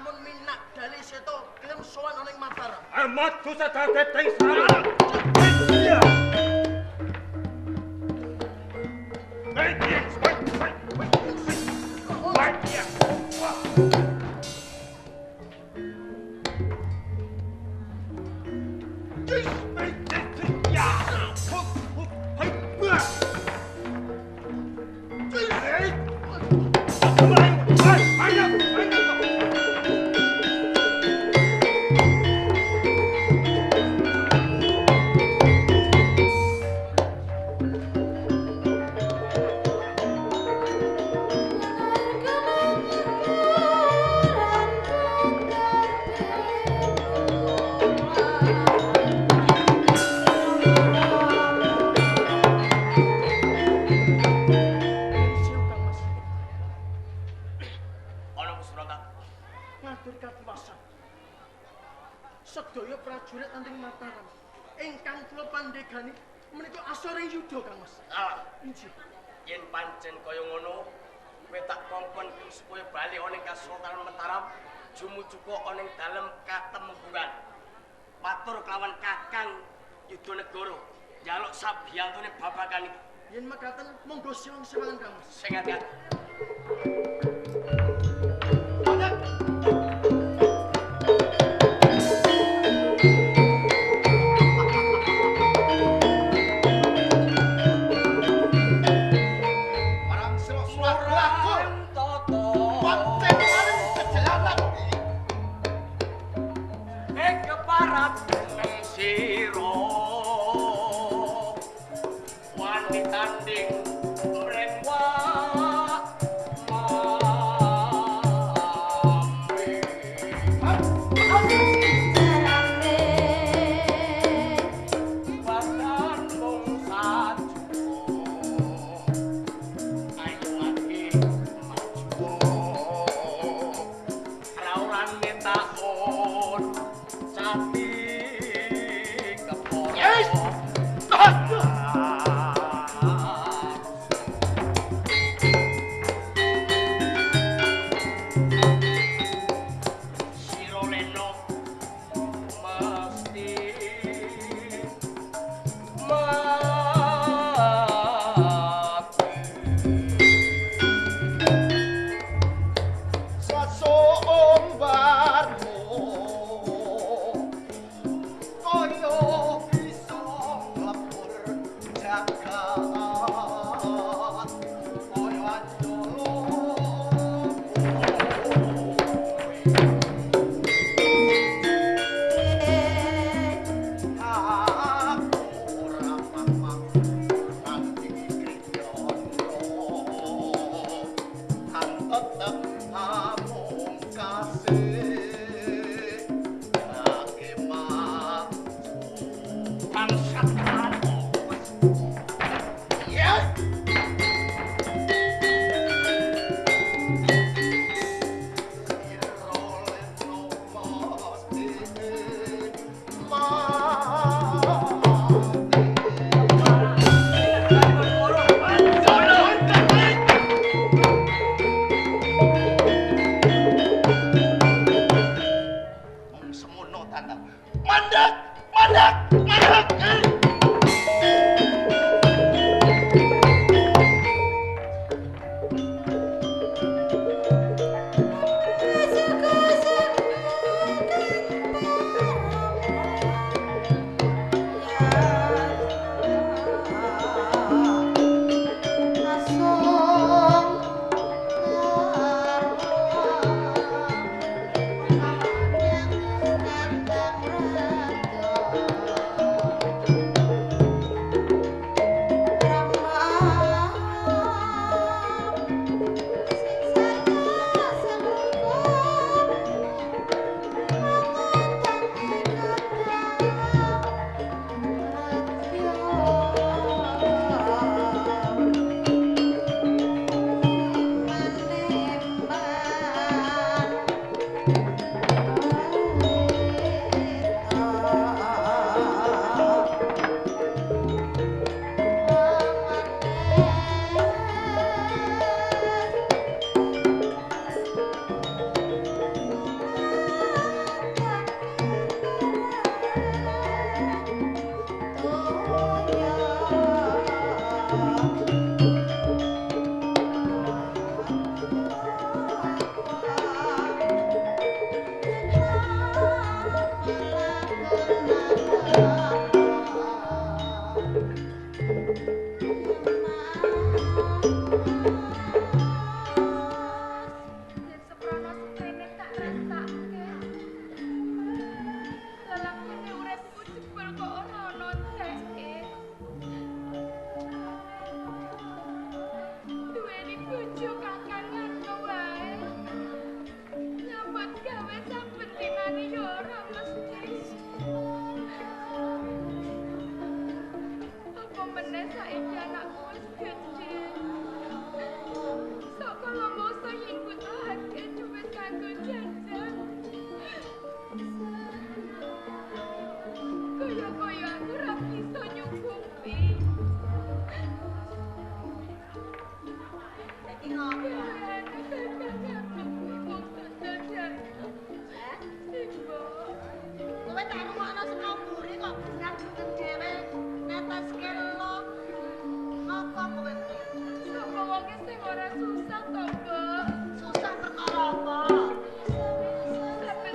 lamun minak dali seto gelem sowan ana ing Mataram. Maju sedadek teng sarang. Sedaya prajurit anting Mataram ingkang kula pandegani menika asore yuda Kang Mas. Injih. Yen pancen kaya ngono, kowe tak kongkon supaya bali ana ing Kasultanan Mataram, jumujuga ana ing dalem katemungguran. Matur kelawan Kakang Yudhanegara, njaluk sabiyantune babagan iki. Yen mekaten monggo siwang-siwangan Kang Mas. Sing ati-ati.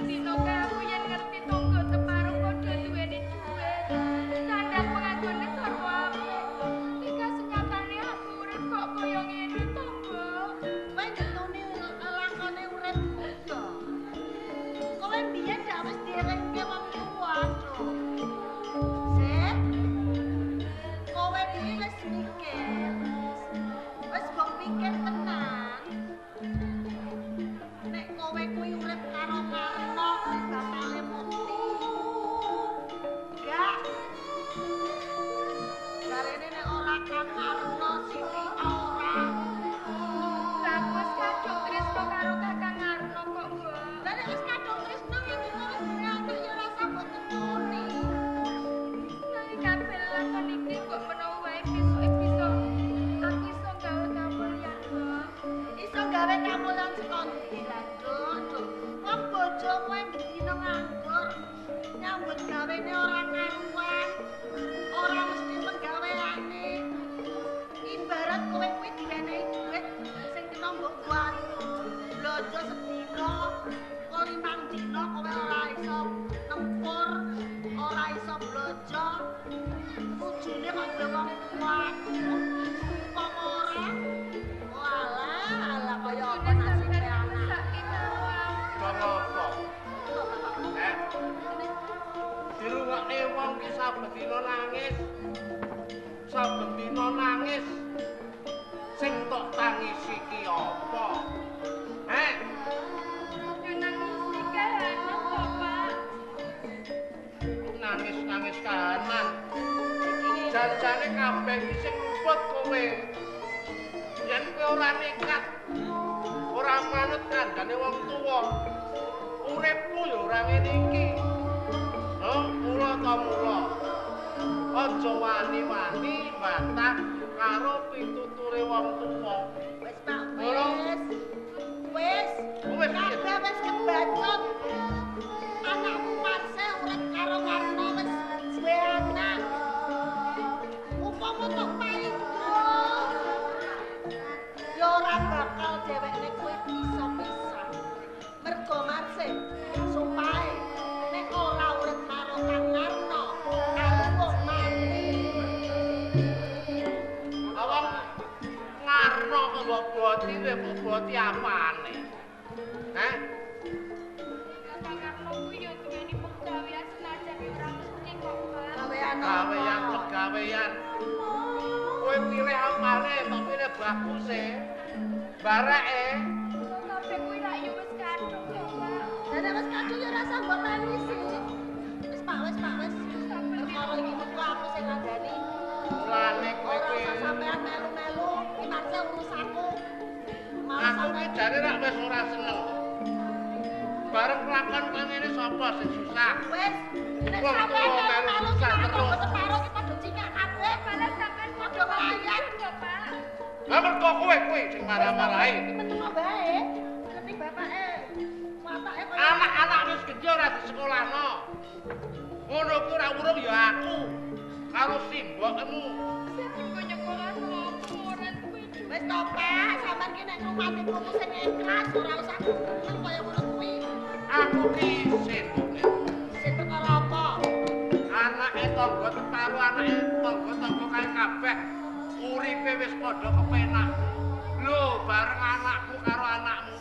dino kae aku yen ngerti tonggo teparo padha duweni dhuwit. Sandang pengagune sarwa apik. Tika senyatane aku urip kok kaya ngene tonggo. Kowe ngetuni lakone urip yo. Kowe biyen gak wis direngke wong tuwa, Cuk. Sip. Kowe iki wis mikir. Wis mbok pikir tenan. Nek kowe kuwi urip karo Karno bapakne Mukti. Gak. Jarene nek ora Kang Karno Siti ora. Aku wis kadung tresno karo Kakang Arno kok, Mbok. Lah nek wis kadung tresno iki kowe duwe anak ya rasa mbok ketuni. Nang kabeh lakon iki kok menawa wae besok bisa aku iso gawe kamulyan, Mbok. Iso gawe kamulan saka ndi lah, Cuk? Wong bojo kowe dino nganggur. Nyambut gawene ora karuan. Ora mesti penggaweane. Ibarat kowe kuwi diwenehi duit sing dina mbok buat. Blojo sedina, kok 5 dina kowe ora iso nempur, ora iso blojo. Ujune kok duwe wong kuat. Kok ora? Walah, kaya apa nasibe anak. Saiki karo aku. Apa? Dirungokne wong ki saben dina nangis. Saben dina nangis. Sing tok tangisi ki apa? Yo nangis kahanan kok, Pak. Nangis-nangis kahanan. Janjane kabeh iki sing ngumpet kowe. Yen kowe ora nekat, ora manut kandhane wong tuwa, uripmu ya ora ngene iki. Mula ta mula. Aja wani-wani bantah karo pituture wong tuwa. Wis Pak, wis. Wis. Kabeh wis kebacut. Anakmu Marse urip karo Karno wis duwe anak. Upama tok paindo. Ya ora bakal dhewekne kuwi bisa pisah. Mergo Marse sumpahe nek ora urip karo Kang Karno, aku mati. Awak ngarno kok mbok boti kowe mbok boti apane? Kakang Arno kuwi yo duweni penggawean senajan yo ora mesti kok, Pak. Gawean pegawean. Kowe pilih apane, tak pilih baguse. Bareke Kabeh kuwi lak yo wis kadung yo, Pak. Lah nek wis kadung ya rasa mbok nangisi. Wis Pak, wis. Perkara iki metu aku sing ngandani. mulane kowe Ora kuwi. usah sampean melu-melu, iki marse urusanku. Malah Aku ki sampean jare rak wis ora seneng. Bareng kelakon kaya ngene sapa sing susah? wis nek Wong sampean tuwa melu melu susah kita terus. separo ki padha cikak kabeh. Malah sampean Padha nglayan. kok, Pak. Lah mergo kowe kuwi sing marah-marahi. Iki meneng bae. Ngerti bapake. Watake kaya Anak-anak wis gedhe ora disekolahno. Ngono kuwi ora urung ya aku karo simbokmu. Sampeyan kok nyekolah opo ora duwe duit. wis to Pak, sampean ki nek ngumati putu sing ikhlas ora usah meneng kaya ngono kuwi. Aku ki isin. Sing perkara apa? Anake tangga teparo anake tangga kae kabeh uripe wis padha kepenak. Lho, bareng anakku karo anakmu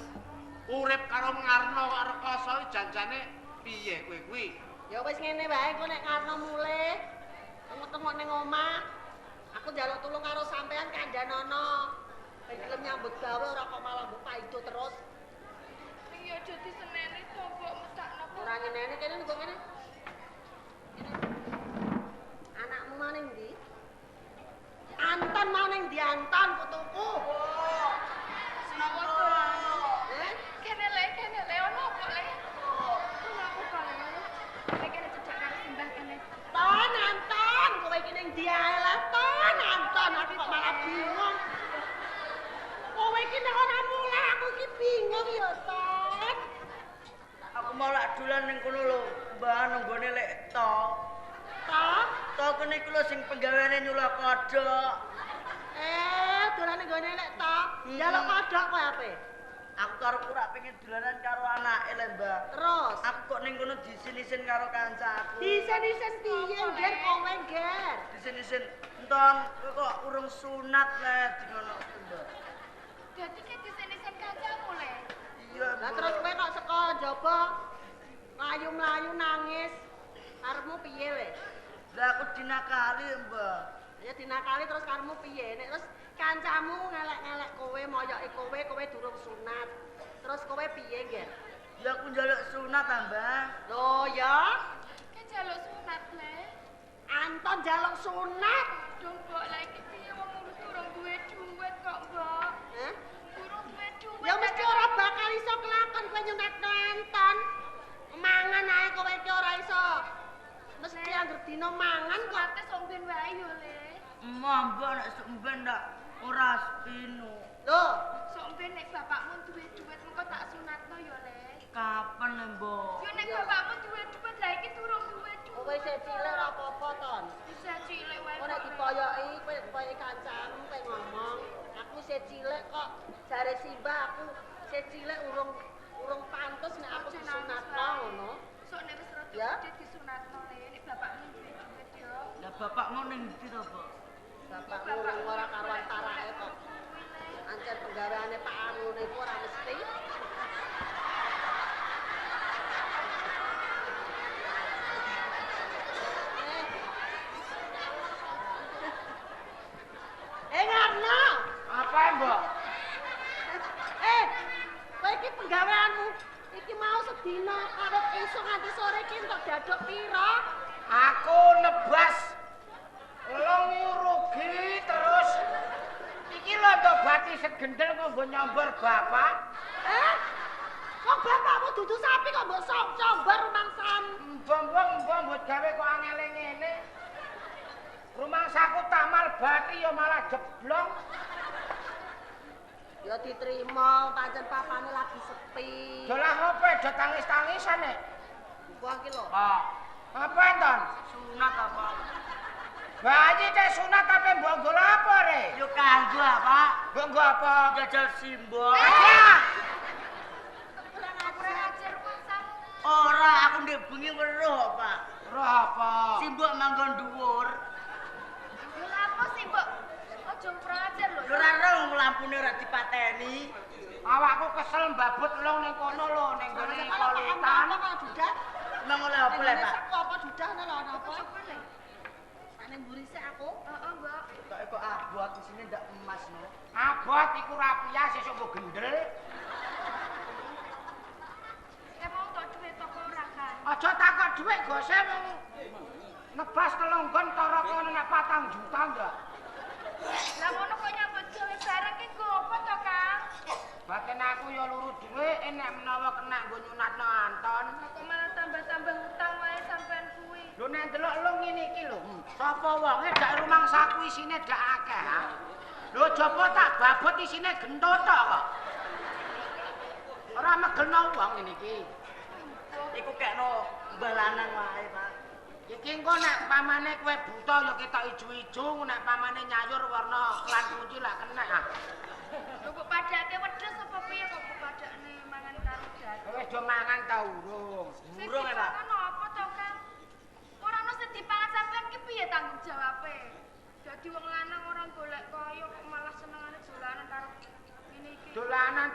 urip karo Ngarno karo Rekoso janjane piye kowe kuwi? Ya wis ngene wae kok nek Karno mulih tengok-tengok ning omah. Aku njaluk tulung karo sampean kandhanono. Ben gelem nyambut gawe ora kok malah mbok paido terus. Ning yo aja diseneni to, Mbok mesakno. Ora ngene kene kok ngene. Anakmu mau ning ndi? Anton mau ning ndi Anton putuku? Senapa to? Eh? Kene le ono apa le? Ono apa kok le? Lek kene cecak karo simbah kene. Ton Anton, kowe iki ning ndi ae lah Ton Anton, aku kok malah bingung. Kowe iki nek ora mulih aku iki bingung ya Ton. Aku mau lak dolan ning kono lho, Mbah nenggone lek to. Ton? To kene iku lho sing penggaweane nyulak kodhok. Dolane nggone lek to. Njaluk kodhok kowe ape? Aku karo ora pengen dolanan karo anake lho, Mbak. Terus Aku kok ning kono disin-isin karo kancaku. disen-disen piye, Ger, kowe, Ger? Disin-isin enton kowe kok urung sunat le di ngono, Mbak. Dadi ki disini-sini kancamu le. Iya, Lah terus kowe kok saka njaba mlayu-mlayu nangis. Karepmu piye weh? Lah aku dinakali, Mbak. Ya dinakali terus karepmu piye? Nek terus kancamu ngelek-ngelek kowe, moyoke kowe durung sunat. Terus kowe piye, Ger? Ya aku njaluk sunat ta, Mbak. Loh ya, Kan jaluk sunat le. Anton njaluk sunat. Dong mbok lah iki piye wong durung duwe duit kok, Mbok. Hah? Durung duwe duit. Ya mesti ora bakal iso kelakon kowe nyunatno Anton. Mangan ae kowe iki ora iso. Mesti anggere dina mangan kok. Kuwate sok ben wae yo le. Mbak nek sumben ndak ora spino. Loh, Sok ben nek bapakmu duwe duit engko tak sunatno yo le. Kapan, Mbak? Yo nek bapakmu duwe duit lah iki durung duwe duit. kowe isih cilik ora apa-apa, Ton. Bisa cilik wae. Ora dipoyoki, kowe dipoyoki kancamu kowe ngomong. Aku isih cilik kok. Jare Simbah aku isih cilik urung pantes nek aku disunatno ngono. Sok nek wis rada Ya. gedhe disunatno le nek bapakmu duwe duit yo. Lah bapakmu ning ndi to, Mbak? Bapakmu ora karuan tarake kok. Ancen penggaweane Pak Arun iku ora mesti. Ngarno. Apa, Mbak? Kowe iki penggaweanmu iki mau sedina kawit esuk nganti sore iki entuk daduk pira? Aku nebas long rugi terus iki lho tok bati segendel kanggo nyomber bapak. Kok bapakmu dudu sapi kok mbok sombar rumangsan? Mbong-mbong mbok gawe kok angele ngene. Rumangsaku tamal bati ya malah jeblong. Ya diterima, pancen papane lagi sepi. Dolah opo do tangis-tangisan nek. Wah iki lho. Apa enton? Sunat apa? Bayi teh sunat tapi mbok nggo apa re? Yo kanggo apa? Mbok nggo apa? Jajal simbol. Kurang ajar rumangsamu. Ora aku ndek bengi weruh, Pak. Roh apa? Simbok manggon dhuwur. Lha apa sih, Mbok? Ojo kurang ajar lho. Lho ora roh lampune ora dipateni. Awakku kesel mbabut long ning kono lho ning gone kolutan. Apa dudah? Emang oleh apa le, Pak? Apa dudah lho ana apa? Coba le. Ane mburi sik aku. Heeh, Mbok. Kok abot di sini ndak emas no. Abot iku rapiah sesuk mbok gendel. Emang tok duit toko ora kan? Aja takok dhuwit gose wong nebas telunggon tara kono nek 4 juta ndak. Lah ngono kok nyambut gawe bareng ki nggo apa to, Kang? Batin aku ya luru dhuwit nek menawa kena nggo nyunatno Anton. Kok malah tambah-tambah hutang wae sampean kuwi. Lho nek ndelok lu ngene iki lho. Sapa wonge dak rumangsaku isine dak akeh. Lho jaba tak babut isine gendut kok. Ora megelno wong ngene iki. Iku kekno mbalanan wae, Pak. Iki engko nek pamane kowe buta ya ketok ijo-ijo, nek pamane nyayur warna klan kunci lak kena. Lho kok padake wedhus apa piye kok kok padakne mangan karo daging? Wis do mangan ta urung? Urung ya, Pak. Ono apa to, Kang? Ora ono sing dipangan sampean ki piye tanggung jawabe? Dadi wong lanang ora golek kaya kok malah senengane dolanan karo ngene iki.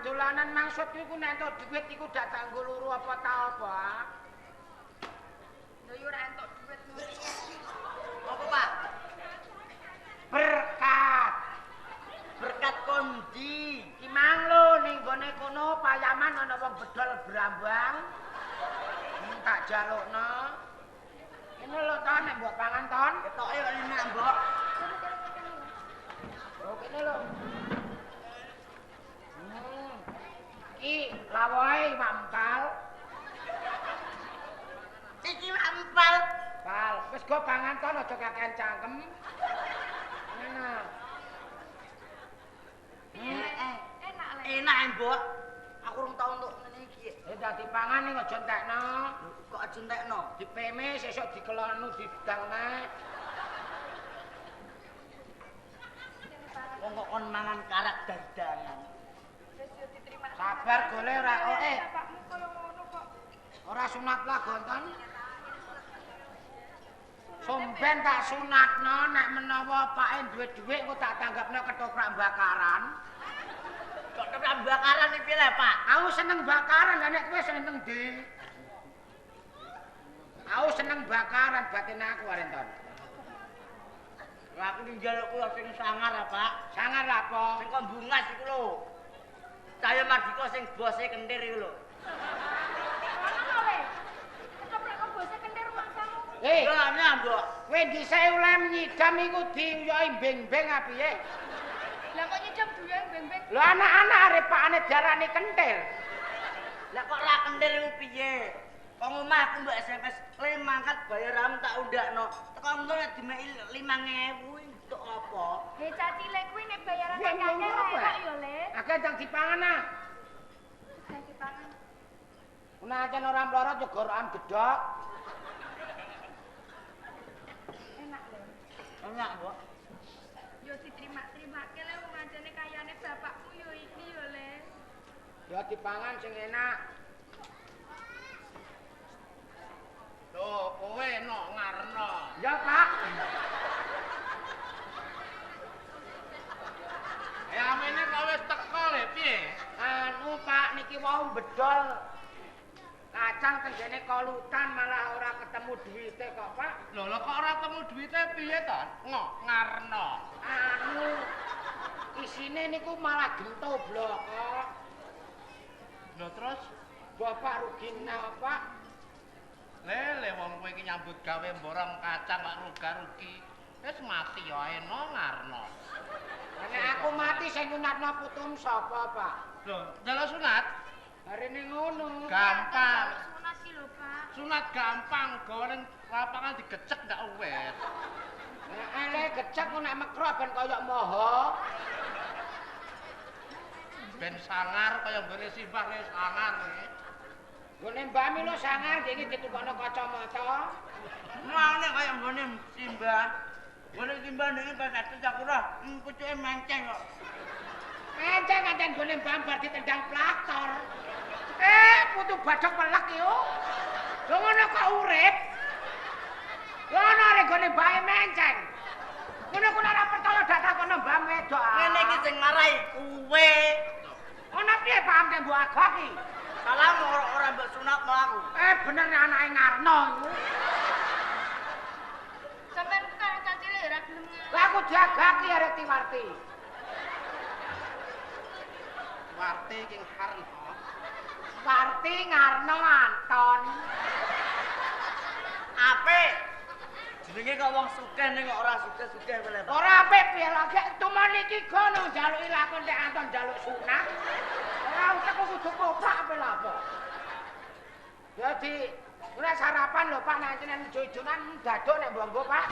Dolanan maksudku iku nek entuk dhuwit iku dak kanggo luru apa ta apa? Lha yo ora entuk dhuwit ngono. Apa, Pak? Berkat. Berkat kondi. Ki mang lho ning gone kono payaman ana wong bedol brambang. Tak jalukno. Ini lho ton nek mbok pangan ton. Ketoke kok enak, Mbok. Oh kene lho. Ki lawohe mampal. Iki ampal. Pal, wis go pangan ton aja kakean cangkem. Ngono. Enak le. Enak, Mbok. Aku urung tau untuk ngene iki. Dadi pangan ning aja entekno. Kok aja entekno. Dipeme sesuk dikelonu didang neh. Wong kok kon mangan karak dadangan. Wis yo diterima Sabar golek ora ora sunat lah gonten. Somben tak sunatno nek menawa pake duwe dhuwit kok tak tanggapno ketoprak bakaran. Kok ketoprak bakaran iki piye, Pak? Aku seneng bakaran, lah nek kowe seneng ndi? Aku seneng bakaran batin aku arek ton. Lah aku njaluk kula sing sangar, Pak. Sangar apa? Sing kok bungas iku lho. Saya Mardika sing bose kentir iku lho. Lah ana, Mbok. Kowe dhisik oleh nyidam iku diuyoki beng-beng apa piye? Lah kok nyidam duwe beng-beng? Lho anak-anak arepane diarani kentir. Lah kok ra kentir iku piye? Wong omah aku mbok SMS le mangkat bayaran tak undakno. Teko ngono nek dimeki 5.000 entuk apa? He cacile kuwi nek bayaran Ya, kakek ngomong apa? kok yo, Le. Akeh ndang dipangan ah. Saya dipangan. Menajan ora mlorot yo gorokan gedhok. Enak lho. Enak, Mbok. Yo diterima-terimake le wong ajane kayane bapakmu yo iki yo, Le. Yo dipangan sing enak. Loh, kowe no ngarno. Ya, Pak. Ya amene kok wis teko le piye? Anu Pak niki wau bedol kacang tenggene kolutan malah ora ketemu duwite kok, Pak. Lho kok ora temu duwite piye to? Ngarno. Anu isine niku malah gento blok kok. Lho terus Bapak rugi napa? lele wong kowe iki nyambut gawe mborong kacang kok ruga-rugi. Wis mati ya eno ngarno. Nek aku mati sing nyunatno putum sapa, Pak? Lho, njaluk sunat Harine ngono. gampang. Sunat sih lho, Pak. Sunat gampang, gawe ning lapangan digecek ndak wis. Nek ele gecek kok nek mekro ben kaya moho. Ben sangar kaya mbene simbah wis sangar iki. Gone mbami lo sangar iki ditukokno kacamata. Mane kaya nggone simbah. Nggone simbah niki pas ati sakura, pucuke menceng kok. Menceng kancen gone mbambar ditendang plaktor. Putu badhok pelek yo. Lho ngono kok urip. Lho ana arek gone bae menceng. Ngono kuwi ora percaya data kono mbam wedok. Ngene iki sing marahi kuwe. Ana piye paham ke mbok agak iki? Salam ora mbok sunatno aku. Bener anake Ngarno iku. Sampeyan karo cacile ora gelem. Lah aku diagaki arek Tiwarti. Warti king Harno. Warti Ngarno Anton. Apik. Jenenge kok wong sugih ning kok ora sugih-sugih kowe, Pak. Ora apik piye lagi tuman iki gono njaluki lakon nek Anton njaluk sunat. Ora usah kudu koprak apa lha apa. Jadi ora sarapan lho Pak nek jenengan ijo-ijonan daduk nek mbonggo Pak.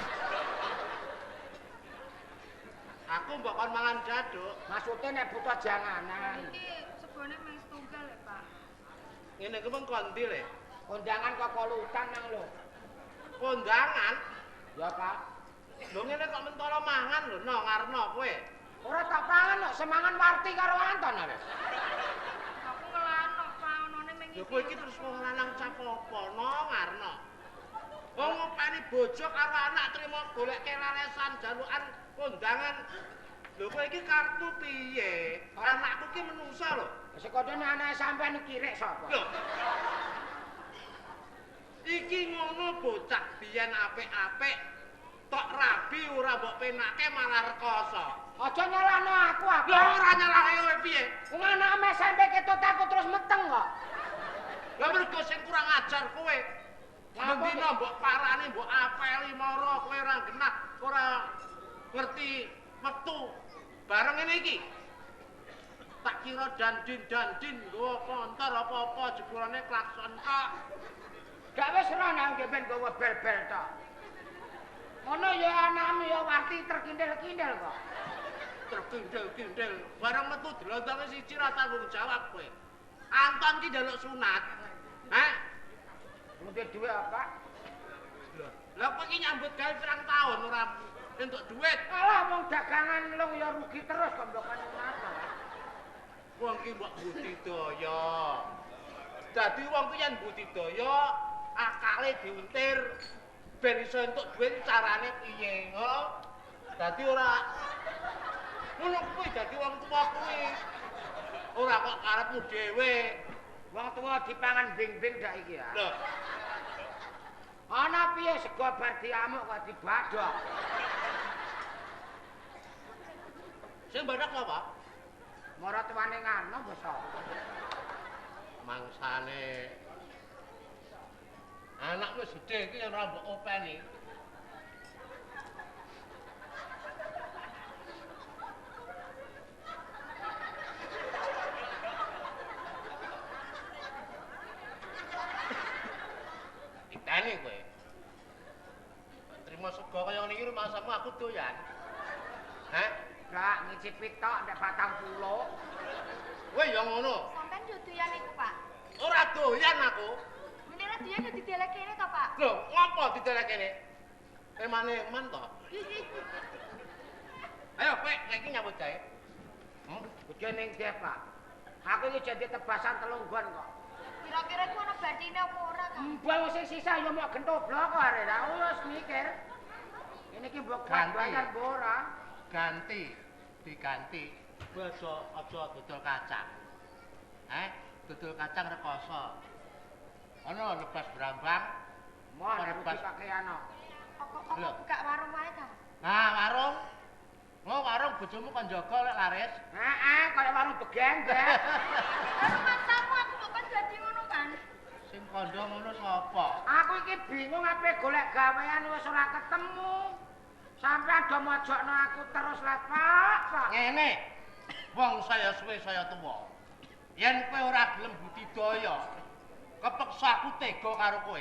Aku mbok kon mangan jaduk. Maksudnya nek butuh janganan. Iki segone mung setunggal ya, Pak. Ngene ku mung kondi le. Kondangan kok kolutan nang lho. Kondangan. Ya Pak. Lho ngene kok mentara mangan lho no ngarno kowe. Ora tak pangan kok semangan Warti karo Anton arek. Aku ngelanok, Pak, onone mung Lho kowe iki terus wong lanang cap apa no ngarno. Wong ngopeni bojo karo anak trimo golek kelalesan jalukan kondangan. Lho kowe iki kartu piye? Anakku ki menungsa lho. Sekodene anake sampean kirek sapa? Lho. Iki ngono bocah biyen apik-apik tok rabi ora mbok penake malah rekoso. Aja nyalahno aku apa? Lho ora nyalahke kowe piye? Wong anak SMP ketut aku terus meteng kok. Lah mergo sing kurang ajar kowe. Mendina mbok parani mbok apeli mara kowe ora genah, ora ngerti wektu. Bareng ngene iki. Tak kira dandin nggawa kontor apa-apa jebolane klakson kok. Gak wis ora nang ben gawa bel-bel tok. Ngono ya anakmu ya Warti terkindel-kindel kok. Terkindel-kindel. Bareng metu dilontonge siji ra tanggung jawab kowe. Anton ki njaluk sunat. Hah? Mungkin duwe apa? Lah kok iki nyambut gawe pirang tahun ora entuk duit. Alah wong dagangan lung ya rugi terus kok mbok kan ngono. Wong ki mbok budidaya. Dadi wong ki yen budidaya akale diuntir ben iso entuk duit carane piye, ngono. Dadi ora ngono kuwi dadi wong tuwa kuwi. Ora kok karepmu dhewe. Wong tuwa dipangan bing-bing dak iki ya. Lho, Ana piye sego bar diamuk kok dibadhok. sing badak apa? Mara tuwane ngano basa. Mangsane anak wis gedhe iki yen ora mbok openi. Ditani kowe. Trimo sego kaya ngene iki masamu aku doyan. Hah? Gak ngicipi tok ndek 40. Kowe ya ngono. Sampeyan yo doyan iku, Pak. Ora doyan aku. Menira doyan yo didelek kene to, Pak. Lho, ngopo didelek kene? Emane men to. Ayo kowe saiki nyambut gawe. Bojo ning ndi, Pak? Aku iki jadi tebasan telunggon kok. Kira-kira iku ana bathine apa ora, Kang? Mbah sing sisa yo mok gentoblok kok arek. Aku wis mikir. Ini ki mbok Ganti. bayar apa ora? Diganti. Kowe aja dodol kacang. Dodol kacang rekoso. Ana lebas brambang. Mon Ora rugi pas. pakaiano. Apa Lho. buka warung wae, Kang? Nah, warung. Warung bojomu kon jaga lek laris. Kaya warung begengge. Karo matamu aku kok kan dadi ngono kan. Sing kandha ngono sapa? Aku iki bingung ape golek gawean wis ora ketemu. Sampai do mojokno aku terus lah, Pak. Ngene. Wong saya suwe saya tuwa. Yen kowe ora gelem budidaya, kepeksa aku tega karo kowe.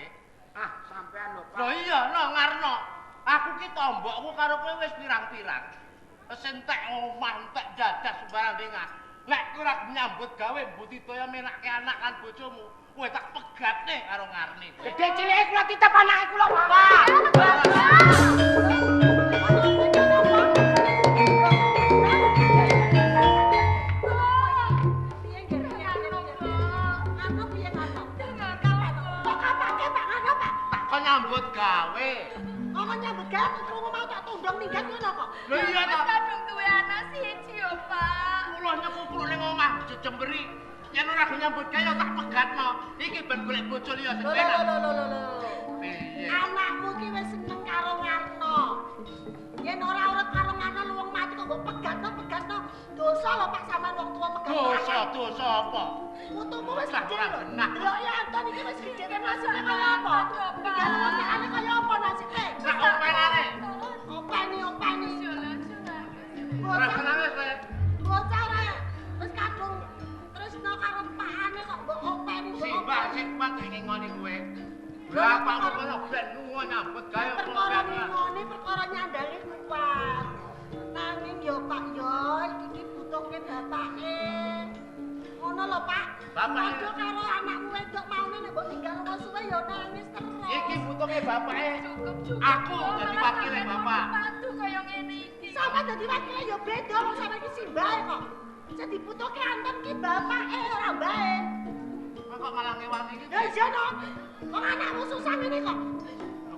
Sampean lho, Pak. Lho iya, no ngarno. Aku ki tombokku karo kowe wis pirang-pirang. Wis entek omah, entek dadah sembarang dengah. Nek kowe ora nyambut gawe budidaya menake anak kan bojomu, kowe tak pegatne karo ngarni. Gede cilik kula titip anake kula, Pak. Kok nyambut gawe? Ngomong nyambut gawe krungu mau tak tundong minggat ngono kok. Lho iya ta. Kadung duwe anak siji yo, Pak. Kula nyepupuk ning omah jemberi. Yen ora go nyambut gawe tak pegatno. Iki ben golek bojo liya sing penak. Lho. Piye? Anakmu ki wis seneng karo Ngarno. Yen ora urip karo Ngarno lu wong mati kok mbok pegatno. Dosa lho Pak sampean wong tuwa pegat. Dosa apa? Putumu wis Lah, gedhe ora lho. genah. Delok ya Anton iki wis gedhe kan nasibnya kaya apa? Tinggal wongane kaya apa nasibnya? Lah openane. Openi. Ora senenge kowe. Bocah ora wis kadung tresno karo pakane kok mbok openi. Simbah sing kuat ning ngene kowe. Lah pakmu kono ben lunga nyambut gawe Perkara ngene perkara nyandali kuat. Nanging yo Pak yo iki butuhke bapake. Ngono lho Pak. Bapake. Padha karo anakmu wedok maune nek mbok tinggal wong suwe yo nangis terus. Iki butuhe bapake. Cukup. Aku dadi wakile bapak. Patu kaya ngene iki. Sama dadi wakile yo beda wong sampe iki simbahe kok. Sing dibutuhke Anton ki bapake ora mbae. Kok malah ngewangi iki? Ya iya no. Wong anakmu susah ngene kok.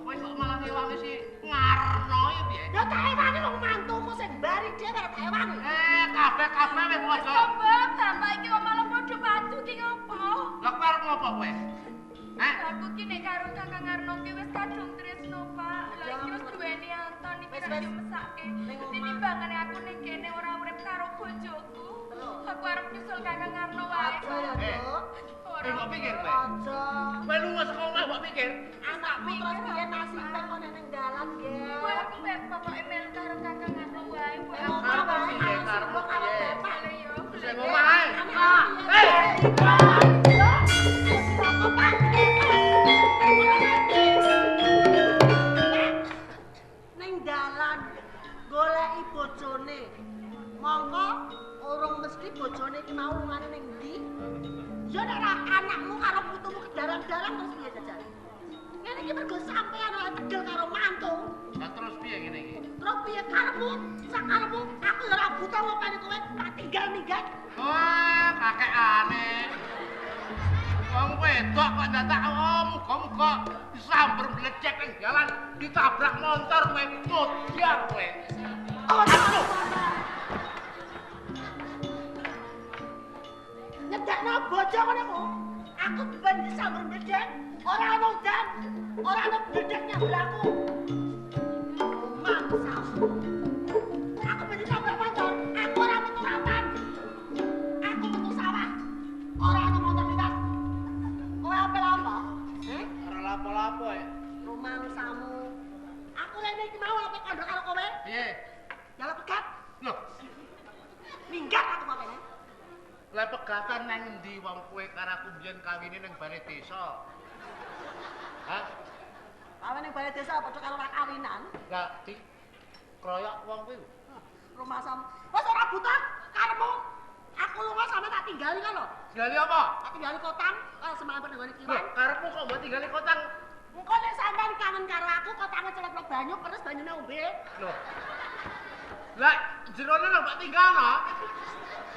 Kowe kok malah ngewangi si Ngarno iki piye? Ya tak ewangi wong mantumu sing bari dhewe tak ewangi. Kabeh wis padha. Sombong, bapak iki kok malah padha patu ki ngopo? Lah kowe arep ngopo kowe? Aku ki nek karo Kakang Ngarno ki wis kadung tresno, Pak. Lah iki wis duweni Anton iki ra yo mesake. Tinimbangane aku ning kene ora urip karo bojoku. Aku arep nyusul Kakang Ngarno wae. Aja ya, Dok. Mbok pikir kowe. Aja. Kowe lunga saka omah mbok pikir. Anakmu terus piye nasibe kok ning dalan, Gek. Kowe aku mek pokoke melu karo Kakang Ngarno wae. Kowe Karep aku piye? Karepmu piye? Lha yo. Sing omah ae. Ning dalan goleki bojone. Mongko urung mesti bojone iki mau lungane ning ndi? Ya nek ora anakmu karo putumu kedaran-daran terus piye jajan? Ngene iki mergo sampean ora tegel karo mantu. Lah terus piye ngene iki? Terus piye karepmu? Sak karepmu aku ya ora buta ngopeni kowe tak tinggal minggat. Wah, kakek aneh. Wong wedok kok dadak muga-muga disamber mlecek ning jalan ditabrak motor kowe mudhar kowe. Oh, nyedakno bojo ngene ku. Aku ben disamber mlecek, ora ono udan, ora ono bledek nyablaku. Mangsas. Aku ben ditabrak motor, aku ora metu rapan. Aku metu sawah. Ora ono motor lintas. Kowe apa-apa? Ora lapo-lapo ya. Rumangsamu. Aku rene iki mau apa kandha karo kowe? Piye? Nyala pegat. Loh, Minggat aku makene. lah pegatan nang endi wong kowe karo aku biyen kawine ning balai desa? Hah? Kawe ning balai desa padha karo ora kawinan. Lah di kroyok wong kuwi. Rumah sam. Wes ora buta karepmu. Aku lunga sampe tak tinggali kan lho. Gali apa? Tak tinggali kotang karo semampen nang Loh, kiwan. karepmu kok mbok tinggali kotang? Engko nek sampean kangen karo aku kotange celep banyu terus banyune ombe. Loh. Lah jerone lho mbok tinggalno.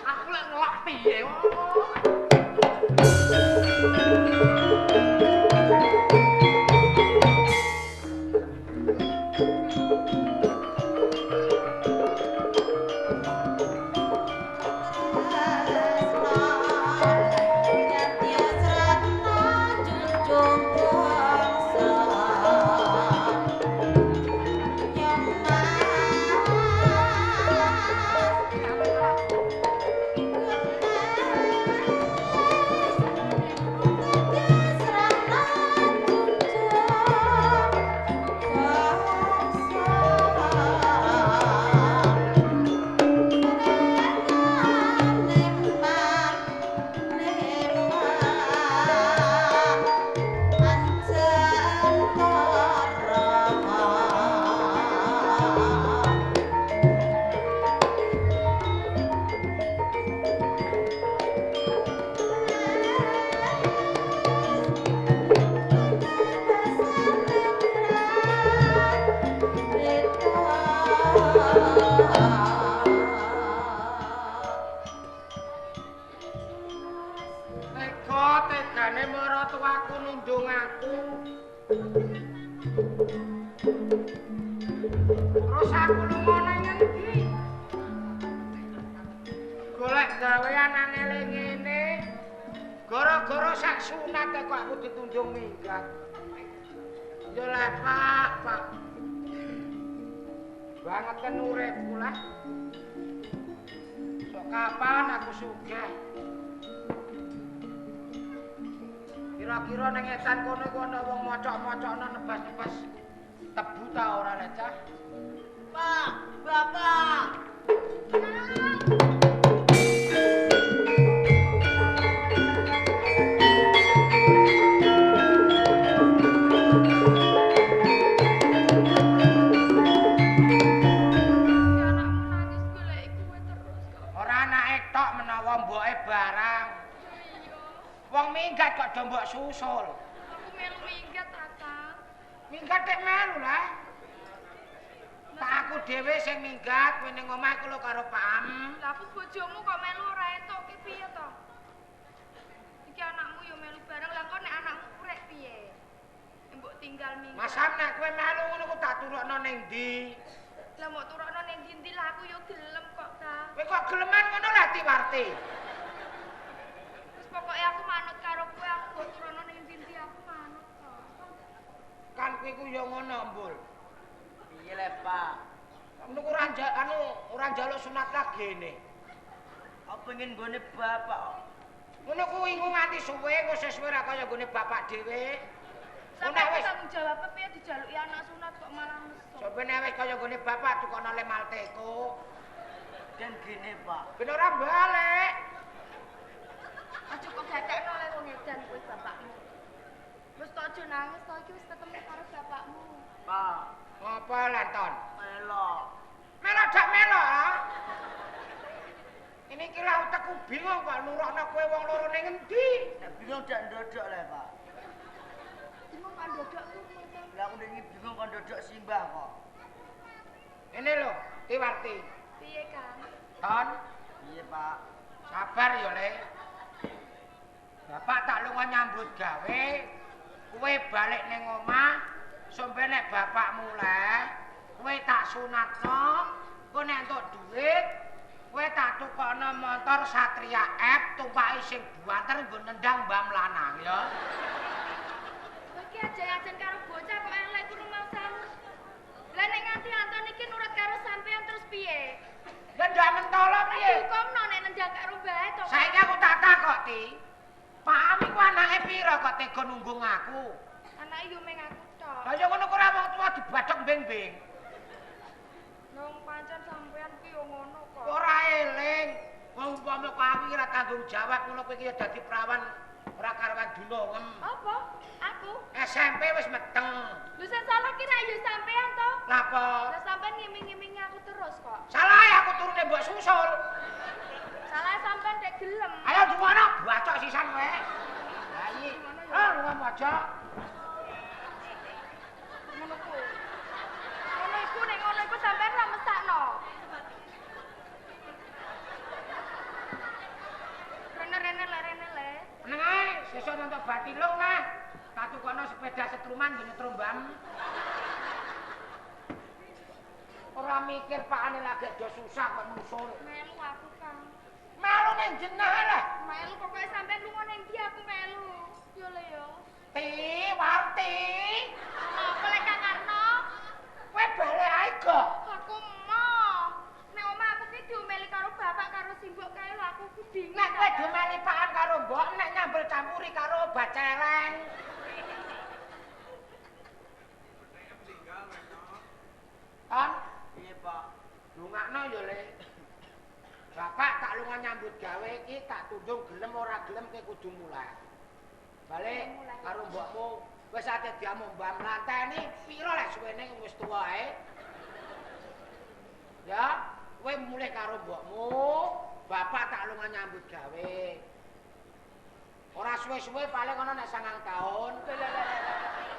Aku lek ngelak piye? Tegane maratuwaku nundung aku. Terus aku lunga nang endi? Golek gawean nang ngene. Gara-gara sak sunat kok aku ditundung minggat. Yo lah Pak. Banget kan uripku lah. Sok kapan aku sugih? Kira-kira ning etan kono ku ana wong mocok-mocokno nebas-nebas tebu ta ora lecah? Pak, Bapak. Ora anake tok menawa mboke barang. Wong minggat kok do mbok susul. Aku melu minggat, Kakang. Minggat tek melu lah. Tak aku dhewe sing minggat kowe ning omah ku lho karo Pak Am. Lah aku bojomu kok melu ora entuk ki piye to? Iki anakmu yo melu bareng, lah kok nek anakmu urek piye? Mbok tinggal minggat. Mas Am nek kowe melu ngono ku tak turukno ning ndi? Lah mbok turokno ning ndi lah aku yo gelem kok, Kang. Kowe kok geleman ngono lah Tiwarti. Terus pokoke aku manut karo kowe, aku mbok turokno ning ndi aku manut kok. Kan kowe ku yo ngono, Mbul. Piye le, Pak? Anu ora njaluk sunat lagi ne. Aku pengen nggone bapak. Ngono kuwi engko nganti suwe wis suwe ra kaya nggone bapak dhewe. Sampe wis tanggung jawab piye dijaluki anak sunat kok malah mesok. Sampeyan wis kaya nggone bapak tukono le malteko. Dan gini, Pak. Ben ora balik. Aja kok gatekno le wong edan kowe bapakmu. Wis kok aja nangis to iki wis ketemu karo bapakmu. Pak, Apa Lanton? melok. Melo dak melo. Ini kira utekku bingung kok nurokno kowe wong loro ning endi. Nek bingung dak ndodok le, Pak. Bingung kan dodokku ngono. Lah aku ndek bingung kon ndodok simbah kok. Ini lho, Tiwarti. Piye, Kang? Ton, Iya, Pak. sabar ya, Le. Bapak tak lunga nyambut gawe, kowe balik ning omah, sampe nek bapak mulai, kowe tak sunatno, kowe nek entuk duit, kowe tak tukokno motor Satria F tumpaki sing buanter nggo nendang Mbah Lanang ya. Kowe iki aja-ajan karo bocah kok elek kudu mau samu. Lah nek nganti Anton iki nurut karo sampean terus piye? Ya ndak mentolo piye? Hukumno nek nendang karo bae to. Saiki aku tak takok, Ti. Pak Ami ku anake pira kok tega nunggung aku? Anake yo meng aku tok. Lah ya ngono kok ora wong tuwa dibadhok beng-beng. Nang pancen sampean ki yo ngono kok. Ora eling. Wong umpama kok aku ora tanggung jawab ngono kowe iki ya dadi prawan ora karuan dunungem. Apa? Aku? SMP wis meteng. Lho sing salah ki ra yo sampean to. Napa? Lah sampean ngiming-ngimingi aku terus kok. Salah ya aku turune mbok susul. Salah sampean dek gelem. Ayo dumono bacok sisan kowe. Lah iki. Ah, lunga mojok. Ngono ku. Ngono iku nek ngono iku sampean ra mesakno. Rene le. Meneng ae, sesuk nonton batilung nah. Tak tukono sepeda setruman nggo nyetrum mbam. Ora mikir pakane lagi do susah kok nusul. Melu aku, Kang. Melu ning jenah lah. Melu pokoke sampean lunga ning ndi aku melu. Yo le yo. Ti, Warti. Apa lek Kang Karno? Kowe balik ae go. Aku mau. Nek omah aku ki diomeli karo bapak karo simbok kae lho aku ku bingung. Nek kowe diomeli pakan karo mbok, nek nyambel campuri karo obat celeng. Ton, Iya, Pak. lungakno ya, Le. Bapak tak lunga nyambut gawe iki tak tundung gelem ora gelem kowe kudu mulai. Balik karo mbokmu, wis ate diamu Mbah Mlanteni pira lek suwene wis tuwa ae. Ya, kowe mulih karo mbokmu, bapak tak lunga nyambut gawe. Ora suwe-suwe paling ana nek 9 taun.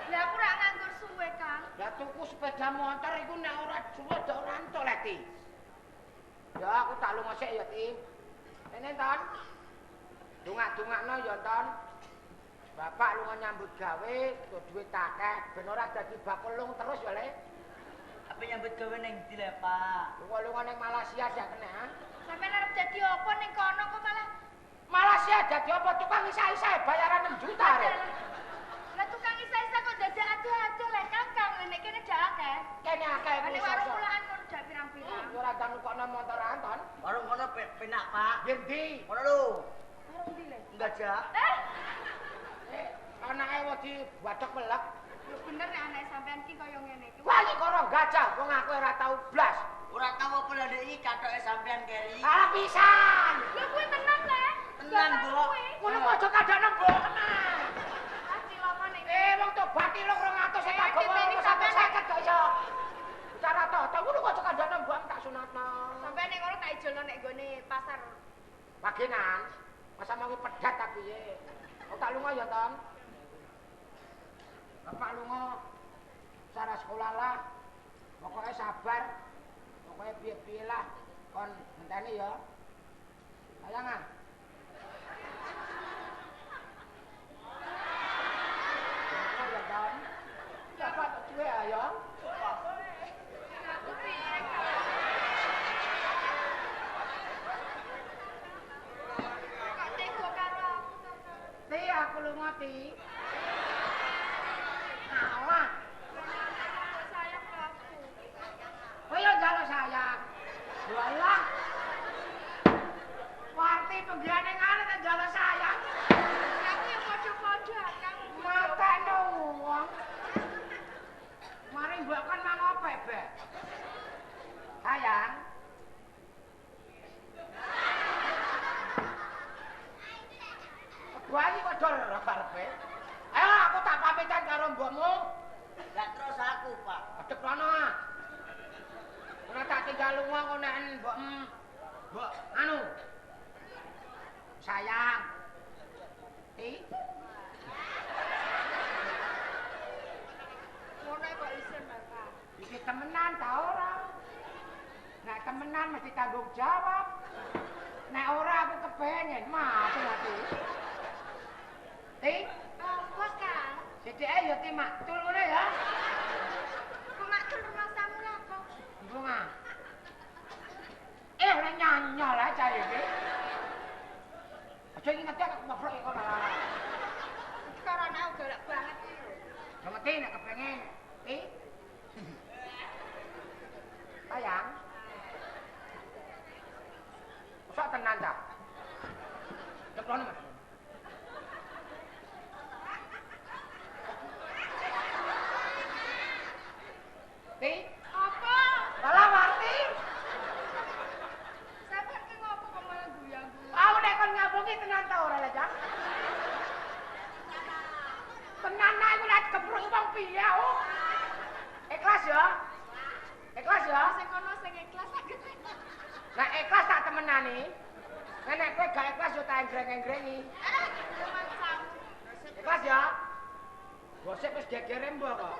Lah aku ra nganggur suwe, Kang. Lah tuku sepeda motor iku nek ora suwe dak ora entuk lek, Ti. Ya aku tak lunga sik ya, Ti. Rene, Ton. Dungak-dungakno ya, Ton. Bapak lunga nyambut gawe, tuh duit akeh, ben ora dadi bakulung terus ya, Le. Apa nyambut gawe ning ndi le, Pak? Lunga-lunga ning Malaysia sak kena. Ha? Sampeyan arep dadi apa ning kono kok malah Malaysia dadi apa tukang isa-isa bayaran 6 juta rek. Lah tukang isa-isa kok dadak ado-ado lek Kang, nek kene dak akeh. Kene akeh Nek warung mulahan kono dak pirang-pirang. Ora tau nukokno motor Anton. Warung kono penak, Pak. Yen ndi? Kono lho. Warung ndi le? Enggak jak. Anake wedi bathok melek. Lho bener nek anake sampean ki kaya ngene iki. Wah iki karo gajah, wong aku ora tau blas. Ora tau apa lho iki kathoke sampean keri. Salah pisan. Lho kuwi tenan le. Tenan, Mbok. Ngono kok aja kadakno mbok tenan. Pasti lama nek. Wong to bati lho 200 sing tak gowo 150 kok iso. Cara toto ngono kok aja kadakno mbok tak sunatno. Sampeyan nek ngono tak ijolno nek gone pasar. Pagenan. Masa mau pedat ta piye? Oh tak lunga ya, Ton. Bapak lunga cara sekolah lah. Pokoknya sabar. Pokoknya piye-piye lah. Kon ngenteni ya. Sayangan. Ya, Ton. Bapak tak duwe ayo. Aku piye, Kang? Kok tega karo aku to, Kang? Ti aku lunga, Ti. Alah. Sayang ke aku. Oh ya jalo sayang. Walah. Warti penggane ngene ta jalo sayang. Aku ya padha-padha, Kang. Matane wong. Mari mbok kan mangopek, Bek. Sayang. Wani kok dol karepe. Ayo aku tak pamitan karo mbokmu. Lah terus aku, Pak. Adek kono ah. Ora tak tinggal lunga kok nek mbok anu. Sayang. Ngono kok isin, Bapak. Iki temenan ta ora? Nek temenan mesti tanggung jawab. Nek ora aku kepengen mati ati. Ti? Apa, Kang? Sithike ya ti maktul ngene ya. Kok maktul rumah samu lho, kok? Bunga. Ora nyanyol aja iki. Aja inget aku ngobrol kok malah. Sekarang aku galak banget iki lho. Ya mesti nek kepengen. Ti? Sayang. Sok tenan ta? Ceklone Mas. Ti? Apa? Salah Marti. Sampai ki ngopo kok malah guyang-guyang? Aku nek kon ngabungi tenan ta ora lah, Cak? Tenan ae ku lek kepruk wong piye, oh. Ikhlas ya? Ikhlas ya? Sing kono sing ikhlas saged. Nek ikhlas tak temenani. Nek kowe gak ikhlas yo tak enggreng-engrengi. Rumah samu. Ikhlas ya? Gosip wis gegere mbok kok.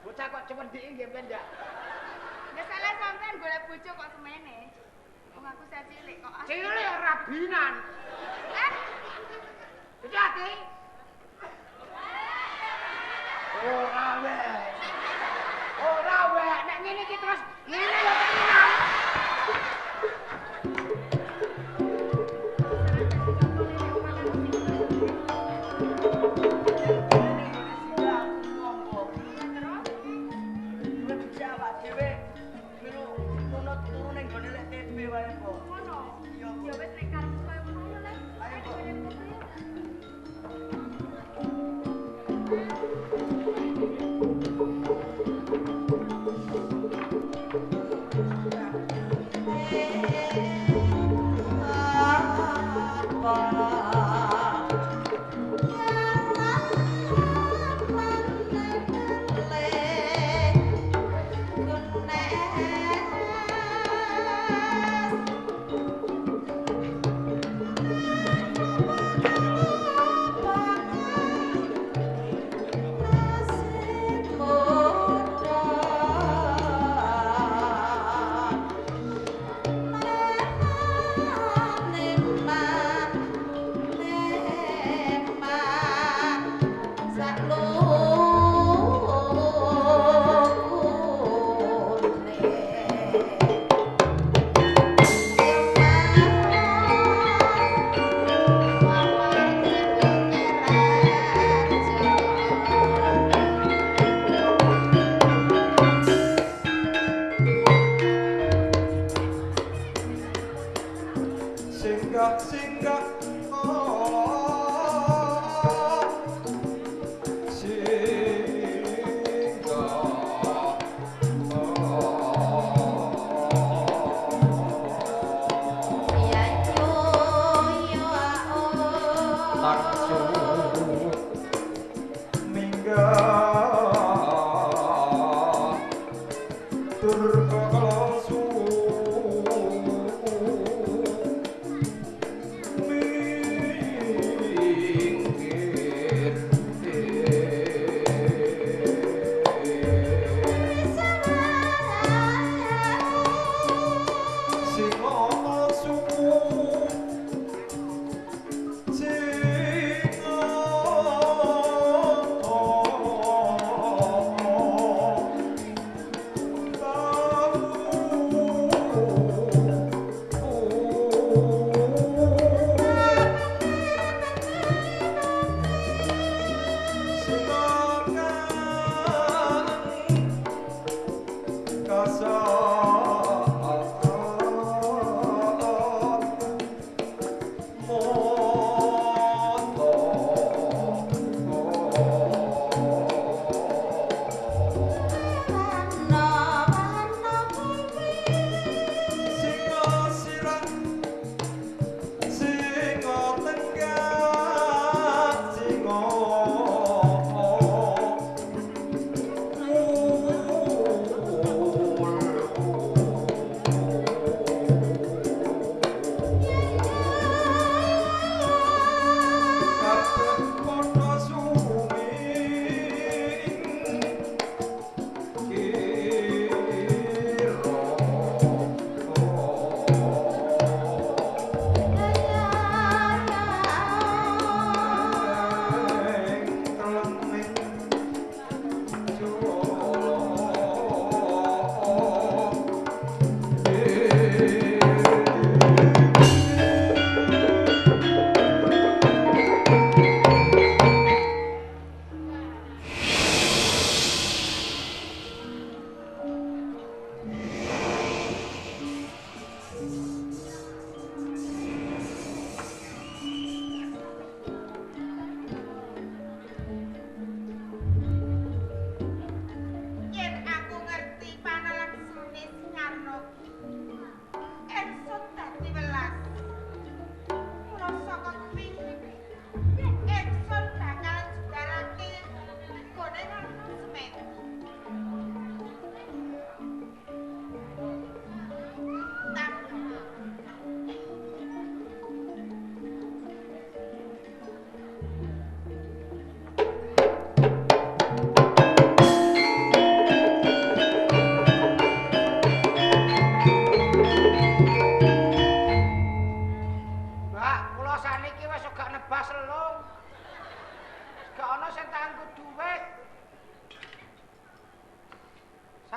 Bocah kok cemendiki nggih pendak. Nek salah sampean golek bojo kok semene. Wong aku saya cilik kok. Cilik rabinan. Hati. Ora weh, nek ngene iki terus ngene ya tenan. Ngono. Ya wis nek karepmu koyo ngono lah. Ayo.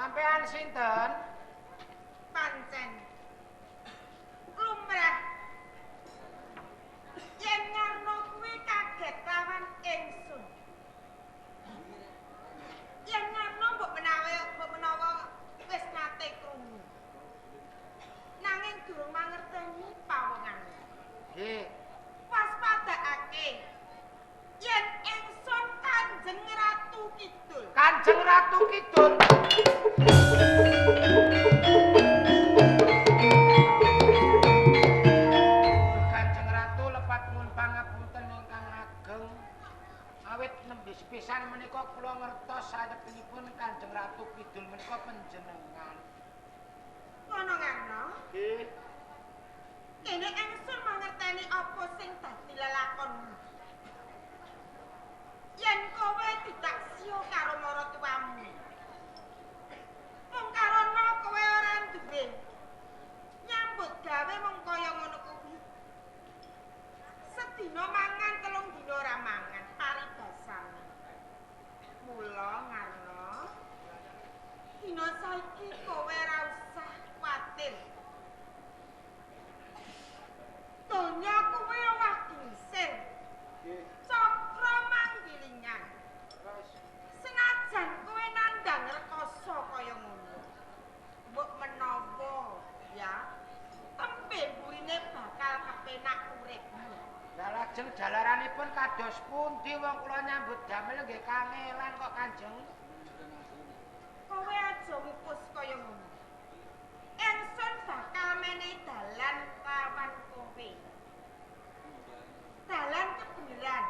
Sampean sinten? Pancen lumrah yen ngarno kuwi kaget lawan ingsun. Yen ngarno mbok menawa wis nate krungu. Nanging durung mangerteni pawongan. Nggih. Waspadakake yen ingsun Kanjeng Ratu Kidul. Kanjeng Ratu Kidul. Kanjeng Ratu lepat nyuwun pangapunten ingkang ageng. Awit nembe sepisan menika kula ngertos sayepipun Kanjeng Ratu Kidul menika panjenengan. Ngono ngarno? Nggih. Kene ingsun mangerteni apa sing dadi lelakonmu. Yen kowe ditaksio karo maratuwamu. Wong karana kowe ora duwe nyambut gawe mung kaya ngono kuwi. Sedina mangan 3 dina ora mangan paribasane. Mula ngarno dina saiki kowe ora usah kuwatir. Donya kuwi owah gingsir. Cakra manggilingan. Senajan kowe nandhang rekoso kaya ngono. Mbok menawa ya tembe burine bakal kepenak uripmu. Lah lajeng jalaranipun kados pundi wong kula nyambut damel nggih kangelan kok Kanjeng. Kowe aja mupus kaya ngono. Ingsun bakal menehi dalan lawan kowe. Dalan kebenaran.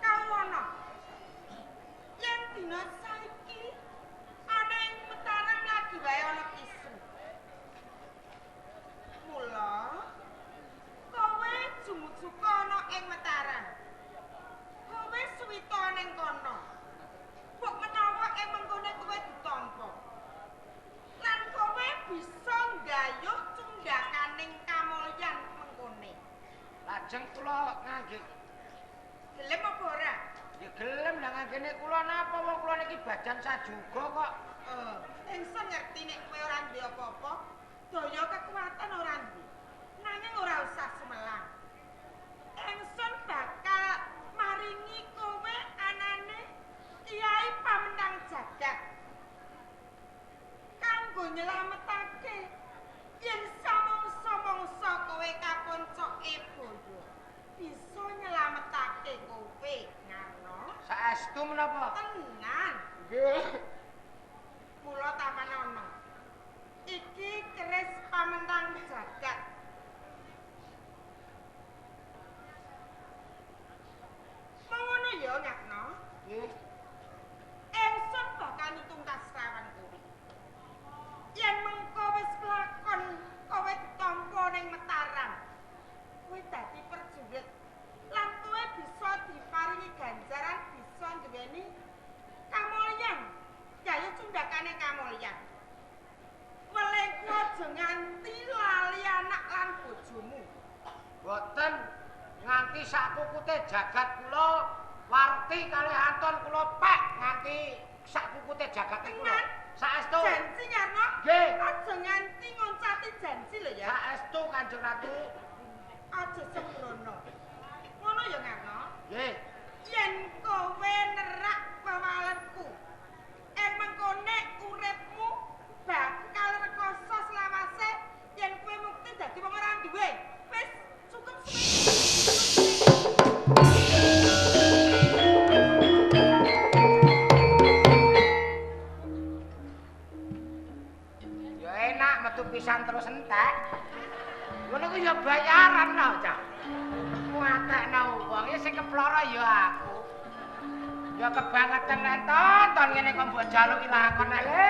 Kawono. Yen dina saiki ana ing Mataram lagi wae ana isu. Mula kowe jumujuka ana ing Mataram. Kowe suwita ning kono. Mbok menawa ing mengkone kowe ditampa. Lan kowe bisa nggayuh cundhakaning kamulyan mengkone. Lajeng kula ngangge Gelem apa ora? ya gelem lah nganggene kula napa wong kula niki badan sajuga kok. Ingsun ngerti nek kowe ora duwe apa-apa, daya kekuatan ora duwe. Nanging ora usah sumelang. Ingsun bakal maringi kowe anane Kyai Pamenang Jagat. Kanggo nyelametake yen samangsa-mangsa kowe kaponcoke boyo. Bisa nyelametake kowe, Ngarno. Saestu menapa? Tenan. Nggih. Mula tamanono. Iki keris Pamenang Jagat. Mengono ya, Ngarno. Nggih. Ingsun bakal nutungkas lawan kowe. Yen mengko wis kelakon kowe ditampa ning Mataram. Kowe dadi prajurit. Lan kowe bisa diparingi ganjaran bisa nduweni kamulyan. Yayu cundhakane kamulyan. Welehku aja nganti lali anak lan bojomu. Boten nganti sak kukute jagat kula warti kalih Anton kula pek nganti sak kukute jagat kula. Tenan? Saestu. Janji Ngarno. Nggih. Aja nganti ngoncati janji lho ya. Saestu Kanjeng Ratu. Aja sembrono. Ngono ya Ngarno. Nggih. Yen kowe nerak pawalenku, mengkone uripmu bakal rekoso selawase yen kowe mukti dadi wong ora duwe. Wis cukup Ya enak metu pisan terus entek. Ngono ku ya bayaran lho, Cah. Muatekno wong ya sing keploro ya aku. Ya kebangetan nek tonton ngene kok mbok jaluki lakon lele.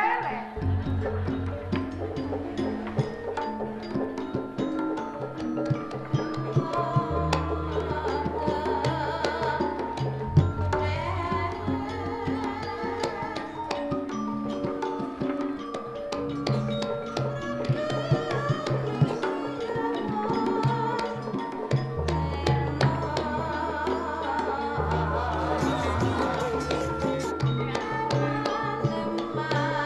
Lemah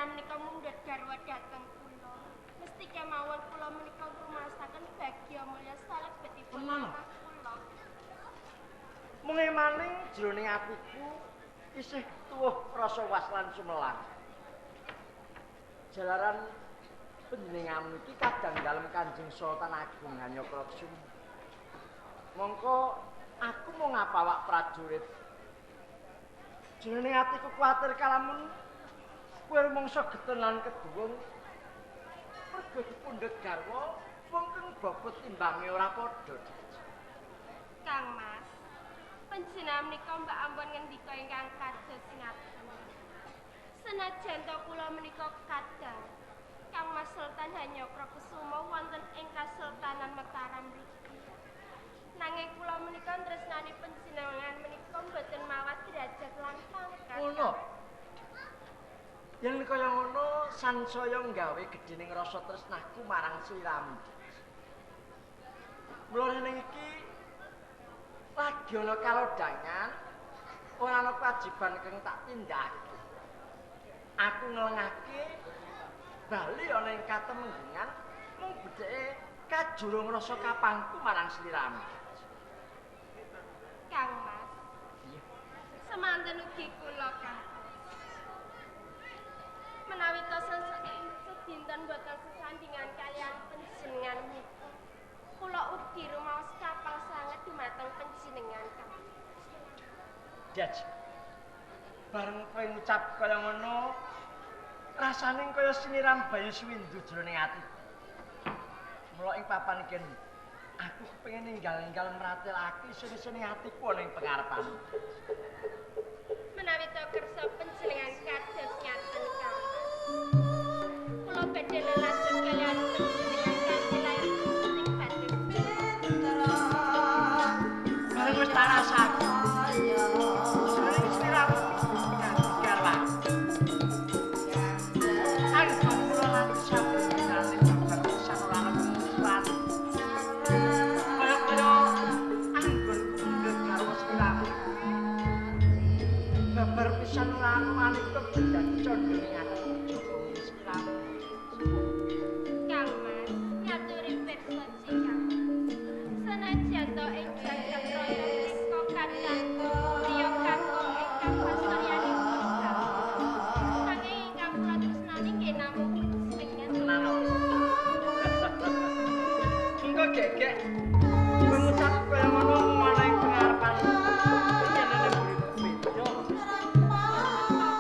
panjenengan menika mundhut garwa dhateng kula. Mesti kemawon kula menika ngrumasaken bagya mulya salebetipun lemah kula. Mengke maning jroning atiku isih tuwuh rasa was lan sumelang. Jalaran panjenengan iki kadang dalem Kanjeng Sultan Agung Hanyokroksum. Mongko aku mau ngapawak prajurit. Jroning atiku kuwatir kalamun kowe mangsa getenan keduwung mergo dipundhut garwa wong kang bobot timbange ora padha. Kang Mas, panjenengan menika mbak ampun ngendika ingkang kados ngaten. Senajan to kula menika kadang Kang Mas Sultan Hanyokrokusuma wonten ing Kasultanan Mataram mriki. Nanging kula menika tresnani panjenengan menika mboten mawas derajat lan pangkat. Ngono. Yen kaya ngono sansaya nggawe gedhening rasa tresnaku marang sliramu. Mula ning iki lagi ana kalodhangan ora ana kewajiban kang tak tindakake. Aku ngelengake bali ana ing katemenggungan mung bedheke kajurung rasa kapangku marang sliramu. Kang Mas. Semanten ugi kula Kang. Menawi sedinten boten sesandingan kalian panjenengan menika. Kula ugi rumaos kapal sanget dumateng panjenengan Kang. Daj. Bareng kowe ngucap kaya ngono, rasane kaya siniram bayu swindu jroning ati. Mula ing papan iki aku kepengin ninggal-ninggal mratelake sene-sene atiku ana ing pengarepan. Menawi to kersa panjenengan kados ngaten Kang. Kula badhe lelajeng kalian panjenengan kanthi lair ing Bandung. Bareng wis tak rasake. Sering sliramu kanthi garwa. Aku kula lan saben dinane babar pisan ora ana kemusuhan. Kaya anggon kundhut karo sliramu. Babar pisan ora ana maneka dadi condong ati Joko sliramu. Kang Mas, nyaturi pirsa Kang. Senajan to ingkang keproyo menika kadang griya kanggo ingkang pasaryanipun Kang. Nanging ingkang kula tresnani nggih namung panjenengan. Engko gegek mengucap kaya ngono ana ing pengarepan. Yen ana beda. Ketuhan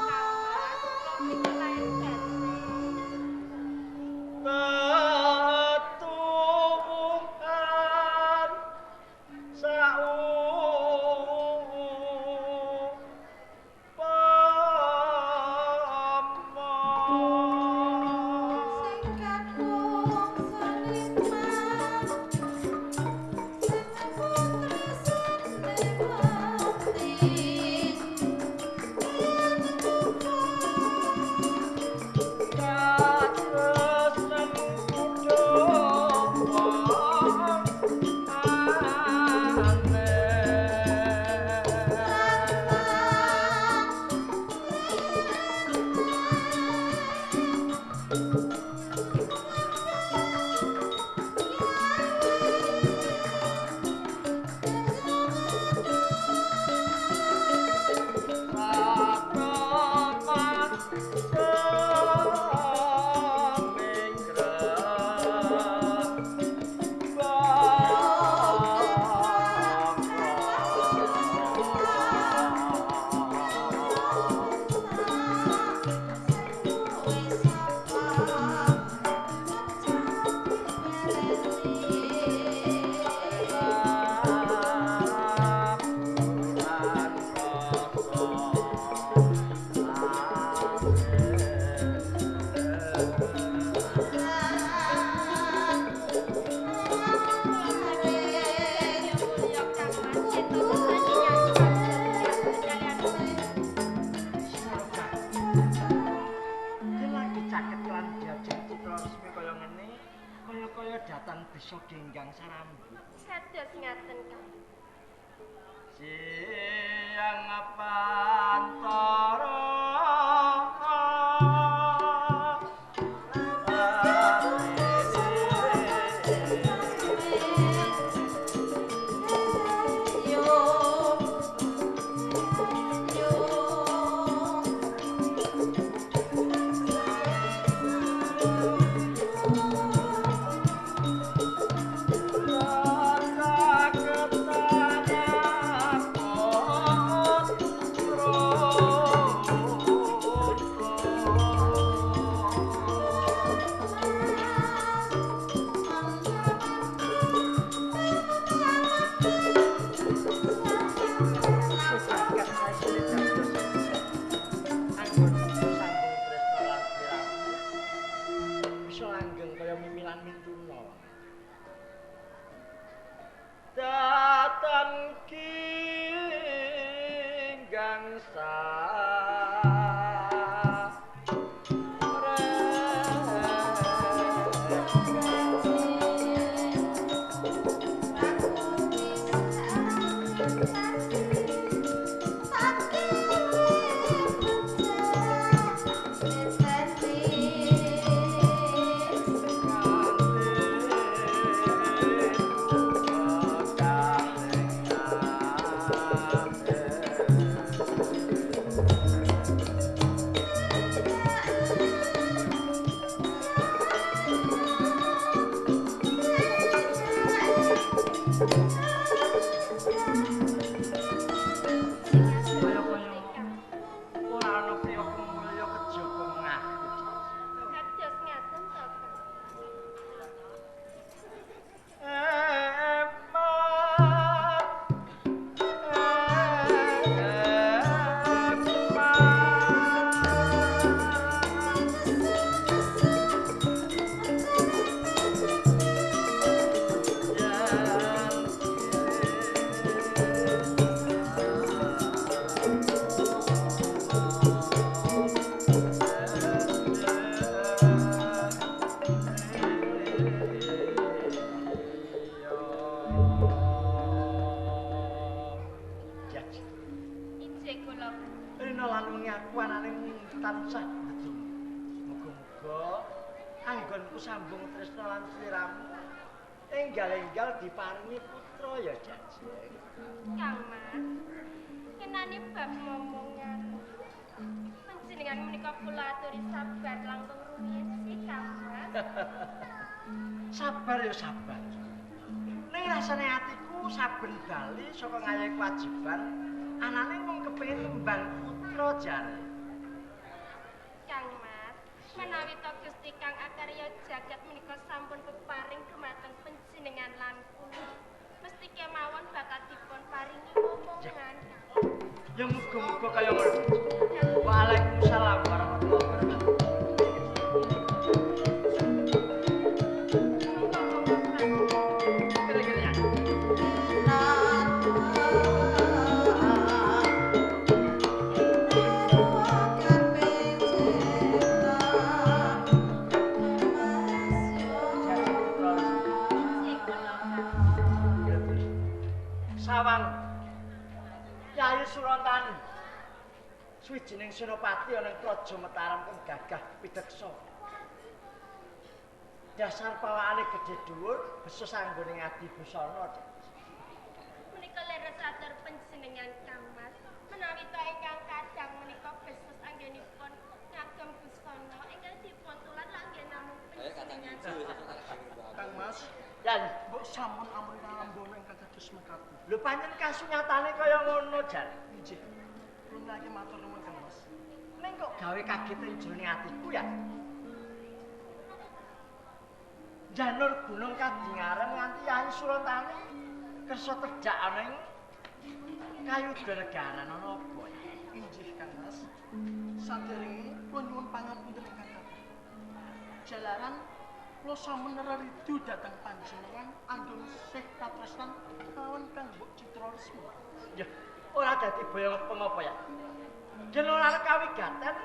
datang bisa denggang sarambu. Kados ngaten Kang. Siang pantara gangsa tansah betul. Muga-muga anggonku sambung tresna lan sliramu enggal-enggal diparingi putra ya Jajeng. Kang Mas, kenane bab momongan. Panjenengan menika kula aturi sabar langkung rumiyin sih Kang Mas. Sabar ya sabar. Ning rasane atiku saben bali saka ngayahi kewajiban anane mung kepengin nembang putra jare. Kang Mas, menawi to Gusti Kang Akarya jagat menika sampun peparing dumateng panjenengan lan kula, mesti kemawon bakal dipun paringi momongan. Ya muga-muga kaya ngono. Waalaikumsalam warahmatullahi wabarakatuh. Sawang Yayi Surantani suwijining senopati ana ing Praja Mataram kang gagah pideksa. Dasar pawakane gedhe dhuwur besus anggoning adi busana. Menika leres atur panjenengan Kang Mas. Menawi to ingkang kadang menika besus anggenipun ngagem busana ingkang dipun tular langgen namung panjenengan. Kang Mas, Ya, mbok sampun amun kalambono ingkang kados mekaten. lho pancen kasunyatane kaya ngono, Jan. Injih. Kula lagi matur nuwun Kang Mas. Ning kok gawe kaget ing jroning atiku ya. Janur Gunung Kadingaran nganti Yayi Surantani kersa tejak ana ing Kayudanegaran ana apa ya? Injih Kang Mas. Saderenge kula nyuwun pangapunten ingkang kaping. Jalaran kula sampun reridu dhateng panjenengan andung sih katresnan kawan kang mbok Citra Resmi. Ya, ora dadi boyong apa ya. Yen ora kawigaten,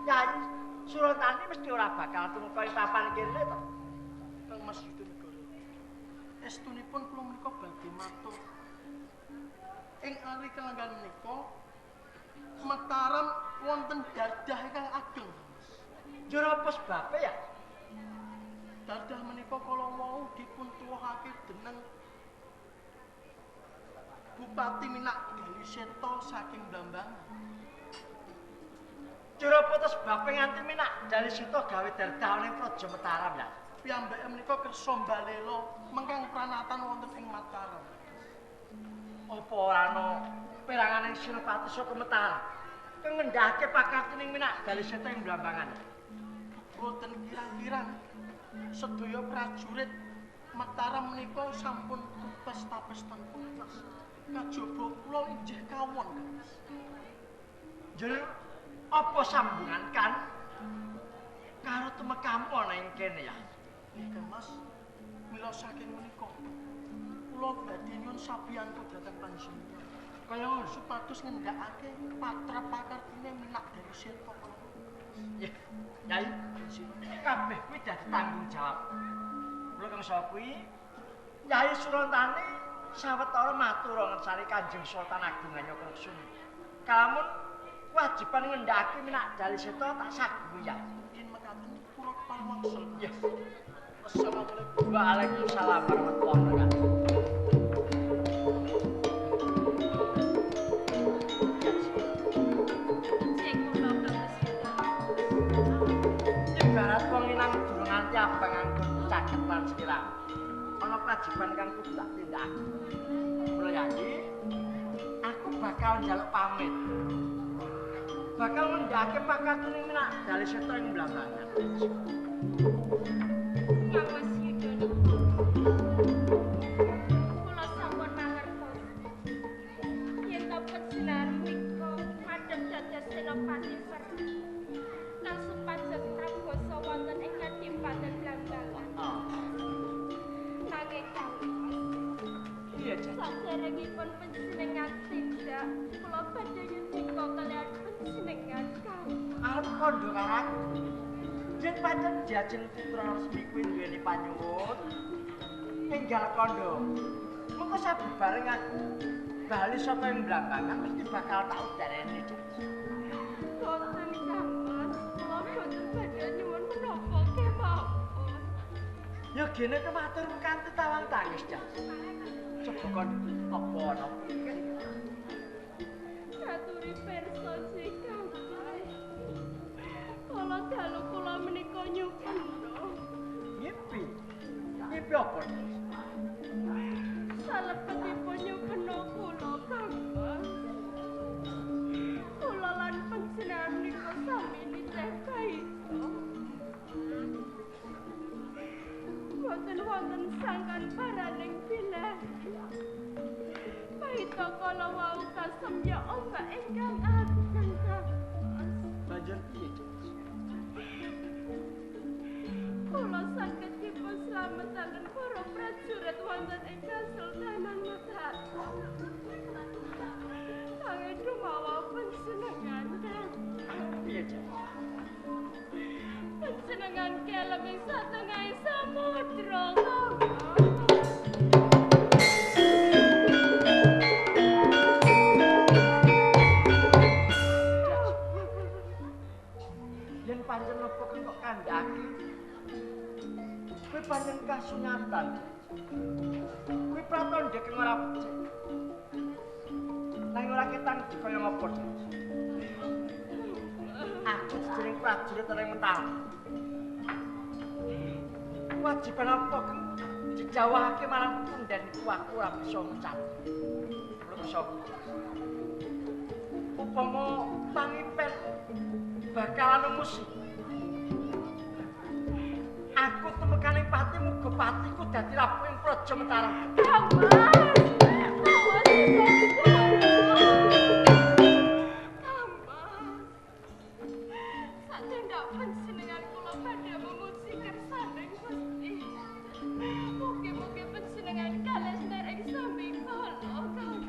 Yayi Surantani mesti ora bakal tumeka ing papan kene to. Kang Mas Yudunegara. Estunipun kula menika badhe matur. Ing ari kelanggan menika Mataram wonten dardah ingkang ageng. Jur apa sebabe ya? Dardah menika kala wau dipun tuwuhake dening Bupati Minak Daliseta saking Blambangan. Jur apa to sebabe nganti Minak Daliseta gawe dardah ning Praja Mataram ya? Piyambake menika kersa mbalela mengkang pranatan wonten ing Mataram. Apa ora ana peranganing Senopati saka Mataram kang ngendhahake pakating Minak Daliseta ing Blambangan? Boten kirang-kirang sedaya prajurit Mataram menika sampun pesta-pestan pulas. Kajaba kula injih kawon, Mas. Jur apa sambungan kan karo temekamu ana ing kene ya? Nggih, Mas. Mila saking menika kula badhe nyuwun sabiyantu dhateng panjenengan. kaya supados ngendakake patra-pakartine minak dari Seta kula. Nggih, Kyai. Kabeh kuwi dadi tanggung jawab. Kula kangsa kuwi Nyai Surantani sawetara matur ngersani Kanjeng Sultan Agung Hanyakresna. Kalamun kewajiban ngendhakake minak dali Seta tak saguh ya. Yen mekaten kula parawangsul. Nggih. Assalamualaikum. Waalaikumsalam warahmatullahi wabarakatuh. Ibarat wong inang durung nganti abang anggon caket lan siram. Ana kewajiban kang kudu tak tindakake. Mula Yai, aku bakal njaluk pamit. Bakal ngendhakake pakatune minak dali Seta ing Blambangan. Yang Mas Yudhono. Kula sampun mangertos. Yen to pejenar menika madhep dados senopati perang. Langsung pajak praboso wonten ing Kadipaten Blambangan. Nanging kawula Iya, Cak. saderengipun panjenengan tindak kula badhe yudha kaliyan panjenengan kawula. Arep kandha karo aku. Yen pancen jajeng putra resmi kuwi duweni panyuwun, enggal kandha. Mengko sabebareng aku bali saka ing Blambangan mesti bakal tak udareni, Cak. Boten Kang, kula boten badhe nyuwun menapa kemawon. Ya gene kematur kanthi tawang tangis, Cak. Coba kon apa ana pikir. Katuri pirsa Kang. Kala dalu kula menika nyupena. Ngipi. Ngipi apa? Salepetipun nyupena kula Kang. Kula lan panjenengan menika sami nitih kaisa. Boten wonten sangkan paraning bilahi. Kaita kala wau kasemya ombak ingkang ageng Kang. Banjur piye, Cak? Kula saged dipun slametaken para prajurit wonten ing Kasultanan Mataram. Kangge dumawa panjenengan Kang. Piye, Cak? Panjenengan kelem ing satengahing samudra Kang. Yen pancen apa kok kandhake. Kuwi pancen kasunyatan. Kuwi pratonde kang ora becik. Nang ora ketang dikaya ngapa. Aku jeneng prajurit ning Mataram. Kewajiban apa kang dijawahake marang pundhenku aku ora bisa ngucap. Ora bisa. Upama pangipen bakalan musik. Aku temekane pati muga patiku dadi rapuhing praja Mataram. Kang Mas. Sadendak panjenengan kula badhe memuji kersaning Gusti. Mugi-mugi panjenengan kalestar ing sami kala Kang.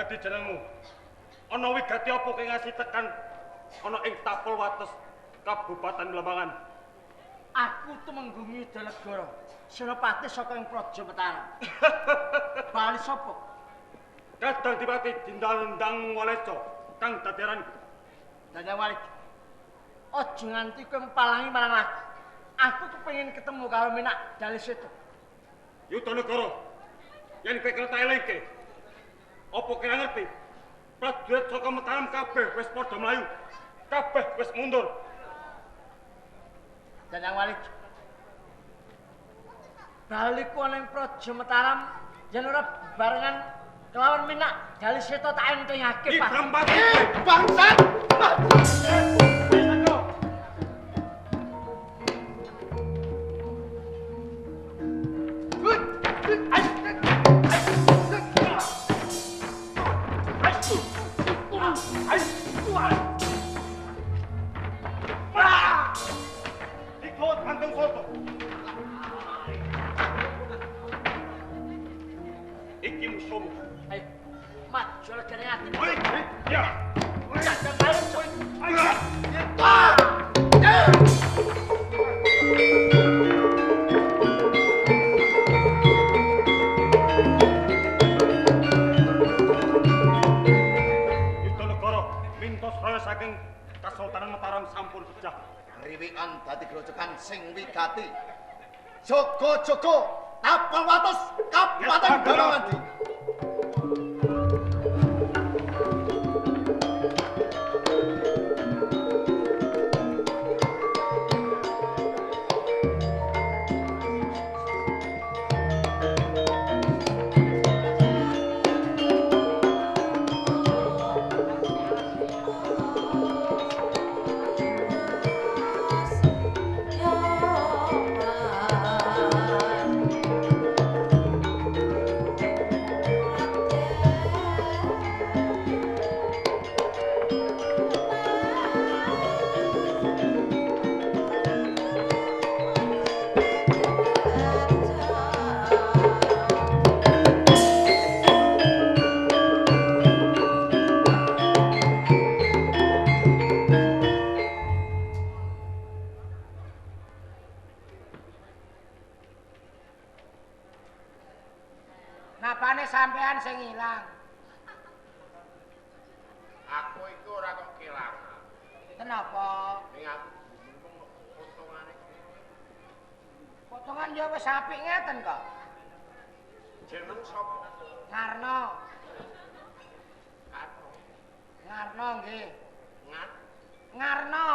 dadi jenengmu? Ana wigati apa kang ngasih tekan ana ing Tapul Wates, Kabupaten Blambangan? Aku tumenggung Yudanegara, senopati saka ing Praja Mataram. Bali sapa? Kadang Dipati Dindal-Endang Waleca, kang dadi aranku. Dadi wali. Aja nganti kowe mpalangi marang aku. Aku kepengin ketemu karo Minak Daliseta. Yudanegara, yen kowe kerep elingke, Apa kira ngerti? Prajurit saka Mataram kabeh wis padha mlayu. Kabeh wis mundur. Jajang Wali. Baliku ning Praja Mataram yen ora barengan kelawan Minak Gali Seta tak entengake, Pak. Bangsat! Ikut kantung soto. Iki musuhmu. Ayo, maju legane ati. Ya. Jajang Wali. Yudanegara mintos raya saking Kasultanan Mataram sampun pecah. Riwikan dadi grojogan sing wigati. Jogo-jogo tapel wates Kabupaten Darawandi. Napane sampean sing ilang? Aku iku ora kok kelangan. Kenapa? Ning aku potongane. Potongan ya wis apik ngeten kok. Jeneng sapa? Ngarno. Karo. Ngarno nggih. Ngat. Ngarno.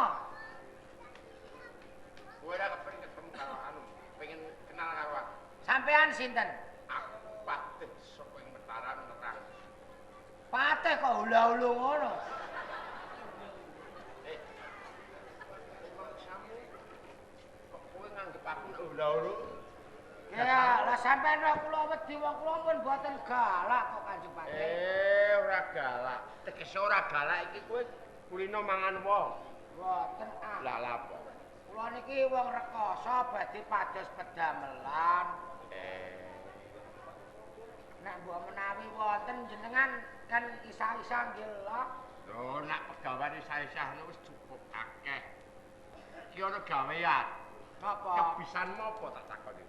Kowe ora kepengin ketemu karo anu, pengen kenal karo aku. Sampean sinten? Aku patih saka ing Mataram nerang. Patih kok hula-hulu ngono. Mangsamu kok kowe nganggep aku nek ula-ula? Ya, lah sampean ora kula wedi wong kula pun boten galak kok Kanjeng Patih. Ora galak. Tegese ora galak iki kowe kulino mangan wong. Boten ah. Lah lapo? Kula niki wong rekoso badhe pados pedamelan. Nek mbok menawi wonten jenengan kan isa-isa nggih lho. Lho, nek pegaweane sae-sae wis cukup akeh. Ki ana gawean. Napa? Kebisanmu apa tak takoni?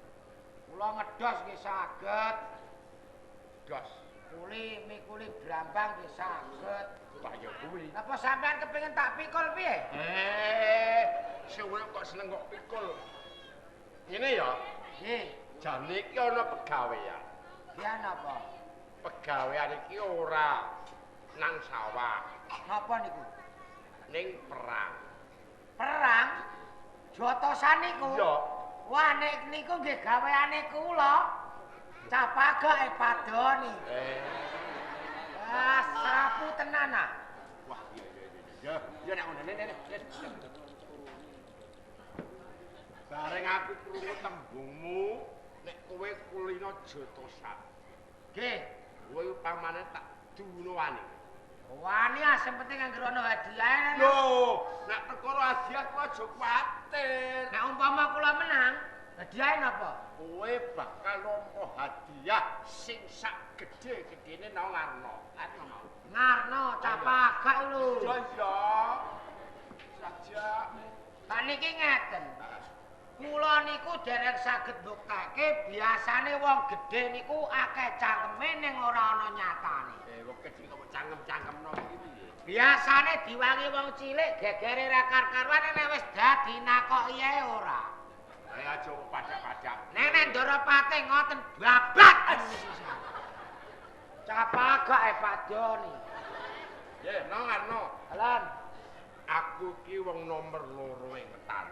Kula ngedos nggih saged. Dos. Kuli mikuli brambang nggih saged. Pak ya kuwi. Napa sampean kepengin tak pikul piye? Sewek kok seneng kok pikul. Ngene ya, Nggih. jane iki ana pegawean. Ya napa? Pegawean iki ora nang sawah, Napa niku? ning perang. Perang? Jotosan niku? Iya. Wah nek niku nggih gaweane kula. Capagake padoni. Ah, sapu tenan ah. Wah, iya. Ya nek ngono nek. Bareng aku krungu tembungmu nek kowe kulino jotosan. Nggih. Kowe pamane tak duno wani. Wani asem penting anggere ana hadiah. Lho, nek perkara hadiah kowe aja kuwatir. Nek umpama kula menang, hadiahe napa? Kowe bakal nampa hadiah sing sak gedhe-gedhene nang ngarno. Aku mau. Ngarno capagak lho. Ya iya. Saja. Lah niki ngeten. Kula niku dereng saged mbuktake biasane wong gedhe niku akeh cangkeme ning ora ana nyatane. Wong gedhe kok cangkem-cangkemno iki piye? Biasane diwangi wong cilik gegere ra kar-karuan nek wis dadi nakoki ae ora. Ayo aja padak-padak. Nek Ndoro Patih ngoten babat. Capa gak Pak Doni. Ya, no. Alan. Aku ki wong nomor 2 ing Metar.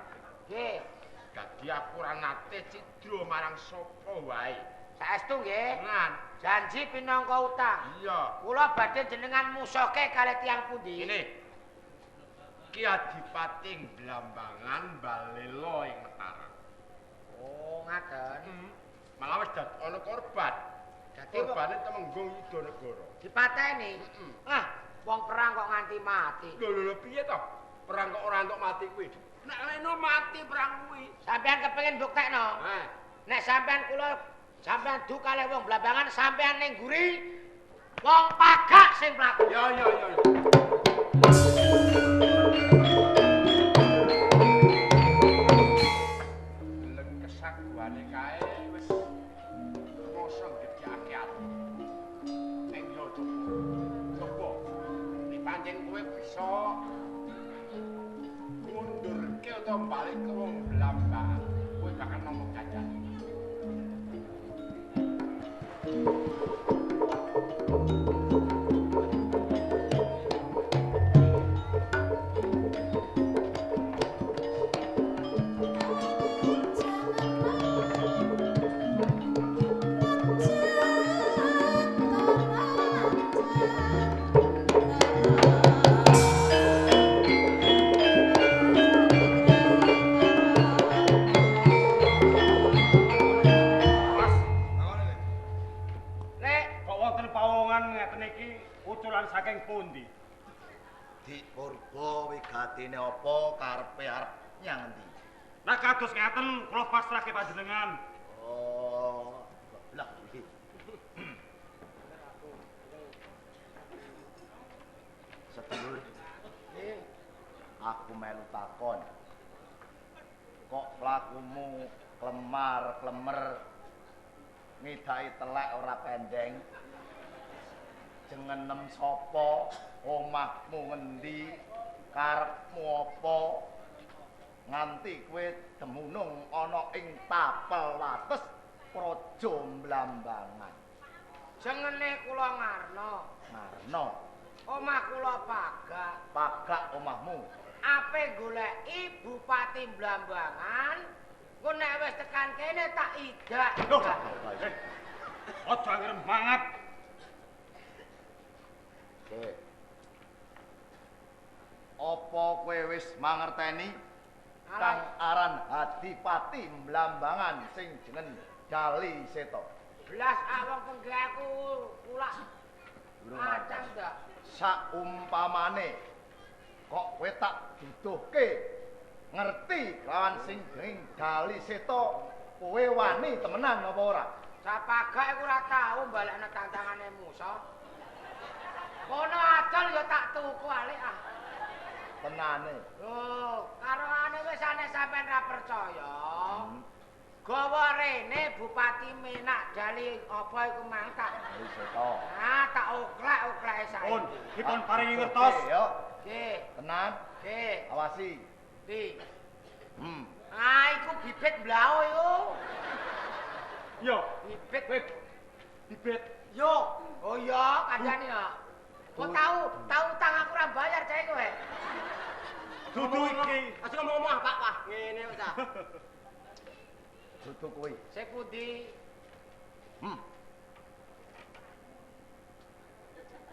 Nggih. Dadi aku ora nate cidro marang sapa wae. Saestu nggih. Tenan. Janji pinangka utang. Iya. Kula badhe jenengan musoke kalih tiyang pundi? Ini. Ki Adipati Blambangan Balela ing Mataram. Oh, ngaten. Malah wis ana korban. Dadi Korbane Temenggung Yudhanegara. dipateni. Ah, wong perang kok nganti mati. Lho piye to? Perang kok ora entuk mati kuwi. Nek leno mati perang kuwi. Sampeyan kepengin buktekno? Nek sampeyan kula sampeyan du kalih wong Blambangan sampeyan ning guri wong pagak sing mlaku. Ya. Leng kesaguane kae wis rumangsa gedheke ati. Ning yo coba. Nek pancen kowe bisa mundurke utawa balik ke wong Blambangan, kowe bakal ngomong jajan. Saking pundi? Dik Purba wigatine apa karepe arep nyang endi? Nah kados ngeten kula pasrahke panjenengan. Oh, lah iki. Sedulur. Aku melu takon. Kok lakumu klemar-klemer ngidai telek ora pendeng? Jengenem sapa, omahmu ngendi, karepmu apa, nganti kowe demunung ana ing Tapel Wates Praja Blambangan. Jengene kula Ngarna. Ngarna. Omah kula Pagak. Pagak omahmu. Ape goleki Bupati Blambangan, engko nek wis tekan kene tak idak. Aja ngrem banget. Apa kowe wis mangerteni kang aran Adipati Blambangan sing jeneng Dali Seta? Belas awang penggaweku kula. Acang ndak? Saumpamane kok kowe tak duduhke ngerti lawan sing jeneng Dali Seta, kowe wani temenan apa ora? Sapagak iku ora tau balekne tantangane Musa. Kono adol ya tak tuku alik ah. Tenane. Lho, karone wis nek sampean ra percaya. Gawa rene Bupati Menak Dali apa iku mang tak. Seta. Ah, tak oklek-okleke saiki. Pun, dipun paringi ngertos. Yo. Nggih. Tenan. Nggih. Awasi. Ndi? Ah, iku bibit mblau iku. Yo, bibit. Bibit. Yo. Oh iya, kancane ya. Kok tahu utang aku ora bayar cah kowe. Dudu iki. Aja ngomong-ngomong Pak, Pak. Ngene kok ta. Dudu kuwi. Sik pundi?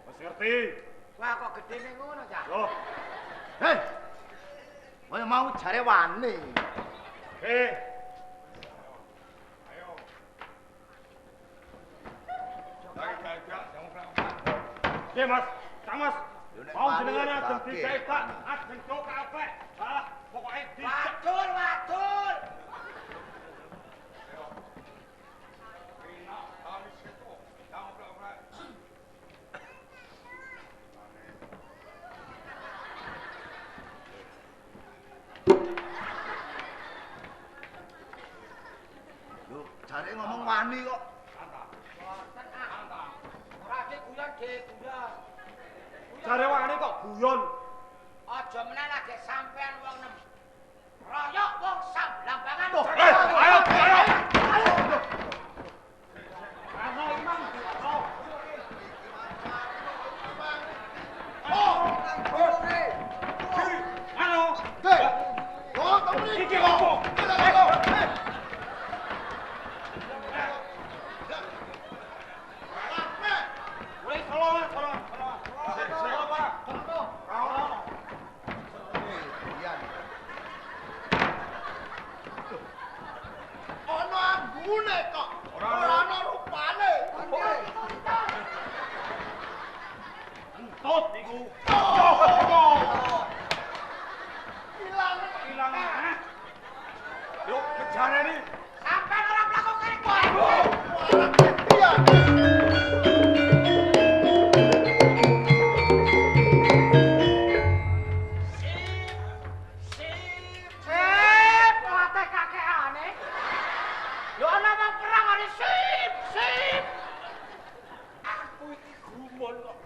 Wis ngerti. Wah kok gedene ngono, Cak. Loh. Hei. Kaya mau jare wani. Oke Mas, Kang Mas. Mau jenengan ajeng dicetak, ajeng tok kabeh. Ah, pokoke Wadul, wadul. Lho, jare ngomong wani kok. Jare wani kok guyon. Aja meneh lagi sampean wong nem. Royok wong sak Blambangan. Ayo. Tut niku. Ilang. Yo bejane iki. Sampai ora mlaku kene kok. Iya. Pateh kakeane. Lho ana wong perang are sip. Aku iki gumun kok.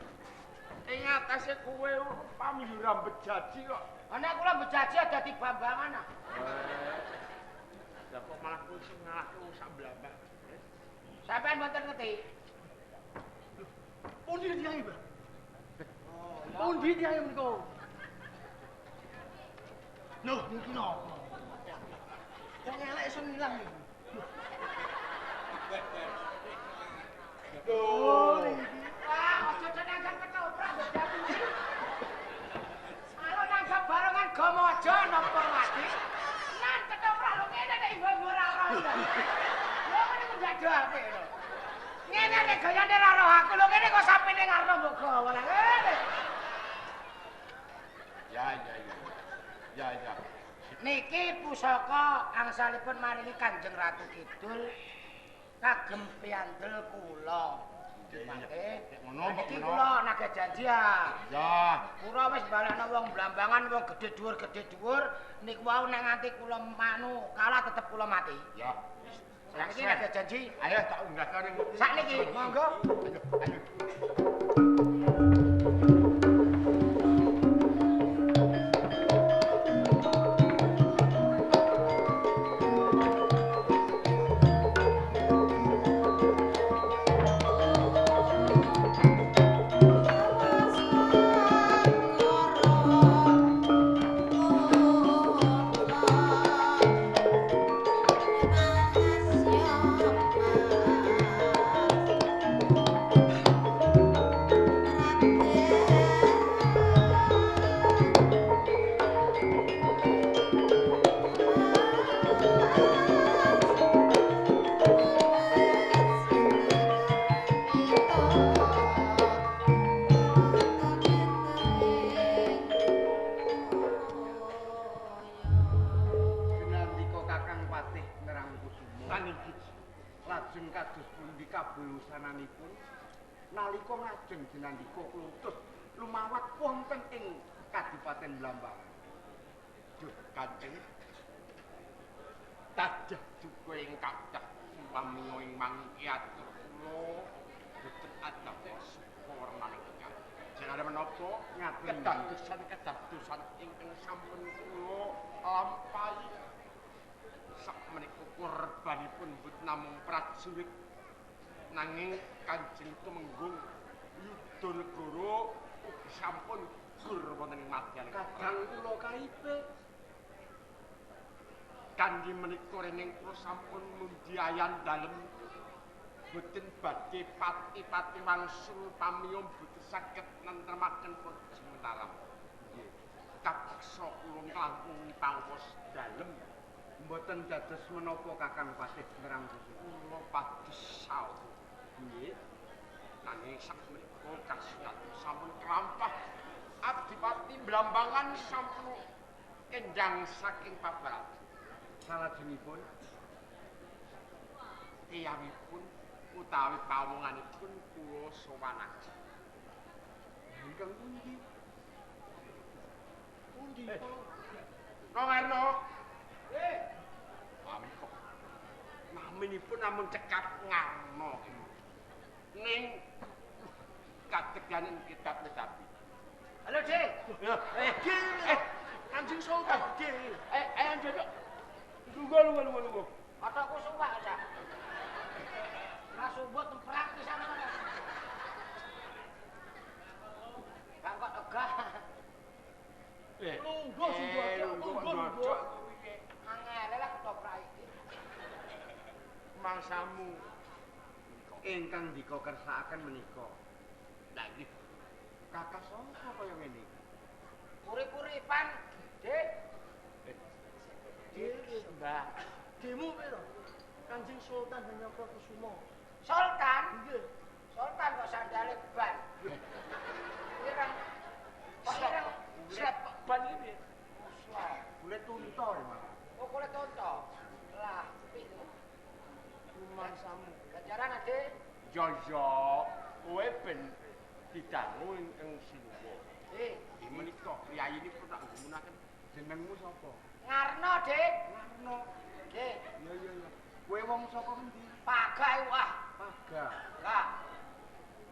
Ing atase kowe pamiyuram bejaji kok. Ana kula bejaji dadi bambangan ah. Lah kok malah kowe sing ngalahke wong sak blambang. Sampeyan mboten ngerti. Pundi dia iki, Mbah? Pundi dia menika? Loh, niki napa? Kok ngelek iso ngilang iki? Oh, niki. Wah, aja jenengan ketoprak bejaji. Kalau nanggap barengan gomojo napa lagi? Nan ketoprak lho ngene nek ibu ora ora. Lho ngene njado apik lho. Ngene nek gayane ora roh aku lho ngene kok sapine ngarep mbok gawa lah ngene. Ya. Niki pusaka angsalipun maringi Kanjeng Ratu Kidul kagem piandel kula. Dipake ngono niki kula naga janji ya. Ya. Kula wis balekno wong blambangan wong gedhe dhuwur niku wau nek nganti kula manu kalah tetep kula mati. Ya. Saiki naga janji. Ayo tak unggah kene. Sakniki monggo. Ayo. Lajeng kados pundi kabulusananipun nalika ngajeng jinandika klutus lumawat wonten ing Kadipaten Blambangan. Duh Kanjeng tadah duka ing kathah pamiya ing mangkiat kula boten atos warnaning ingkang jenenge menapa kedadosan ingkang sampun kula lampahi sakmenika korbanipun boten namung prajurit nanging Kanjeng Tumenggung Yudhanegara ugi sampun gur wonten ing madyan kadang kula kaipe kanthi menika rening kula sampun mundiayan dalem boten badhe pati-pati wangsul pamiya boten saged nentremaken Praja Mataram nggih kapeksa kula nglangkungi pangkos dalem mboten dados menapa Kakang Patih Nerang kula pados sawu nggih nanging sakmenika kasiat sampun kelampah Adipati Blambangan sampun kendang saking pabarat salajengipun tiyangipun utawi pawonganipun kula sowanaken ingkang pundi Kang Arno ampun naminipun namung cekap ngarno ning kateganen kitab tetapi Halo, Dik. Kanjeng Sultan. Ayo nduk. Lungguh. Otakku suwak aja. Mas Umbut temprak di sana. Bang kok tegah. Lungguh. Angel lah ketoprak iki. Mangsamu ingkang dika kersakaken menika. Lah nggih. Kakak sapa kaya ngene? Urip-uripan, Dik. Mbah. Demo piro? Kanjeng Sultan Hanyaka Kusuma. Sultan? Nggih. Sultan kok sandale ban. Iki kan Jojo, kowe ben didangu ing Sinuwa. Menika priyayi niku tak gunaken jenengmu sapa? Ngarno, Dik. Warno. Nggih. Iya. Kowe wong saka endi? Pagak wah. Pagak. Lah,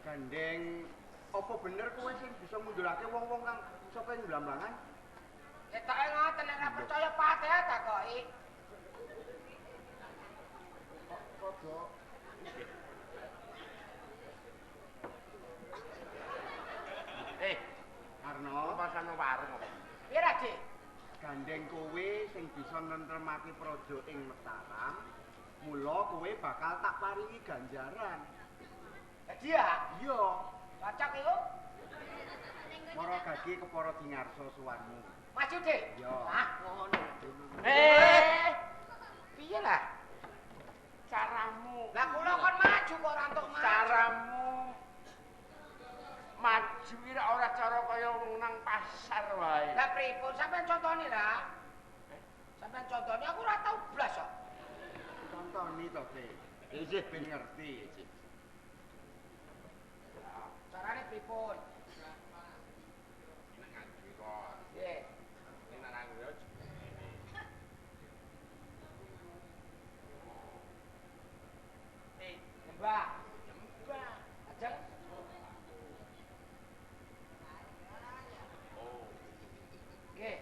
Gandeng apa bener kowe sing bisa ngundurake wong-wong kang sapa ing Blambangan? ketoke ngoten nek ora percaya pate takoki. Rada Arno, pasane warung apa? Pira, Dik? Gandeng kowe sing bisa nentremake praja ing Mataram, mula kowe bakal tak paringi ganjaran. Dadi ya, Iya, cocok iku. para gage kepara dingarsa suwarmu. Maju, Dik. Iya. Ah, ngono. Piye lah? Caramu. Lah kula kon maju kok ora entuk maju. Caramu maju ora cara kaya wong nang pasar wae. Lah pripun sampean contoni lah? Sampean contoni aku ora tau blas kok. Contoni to, Teh. Isih ben ngerti. Carane pripun? Nek ngaji kok. Nggih. Nek nang yo Mbah. Ajeng. Nggih.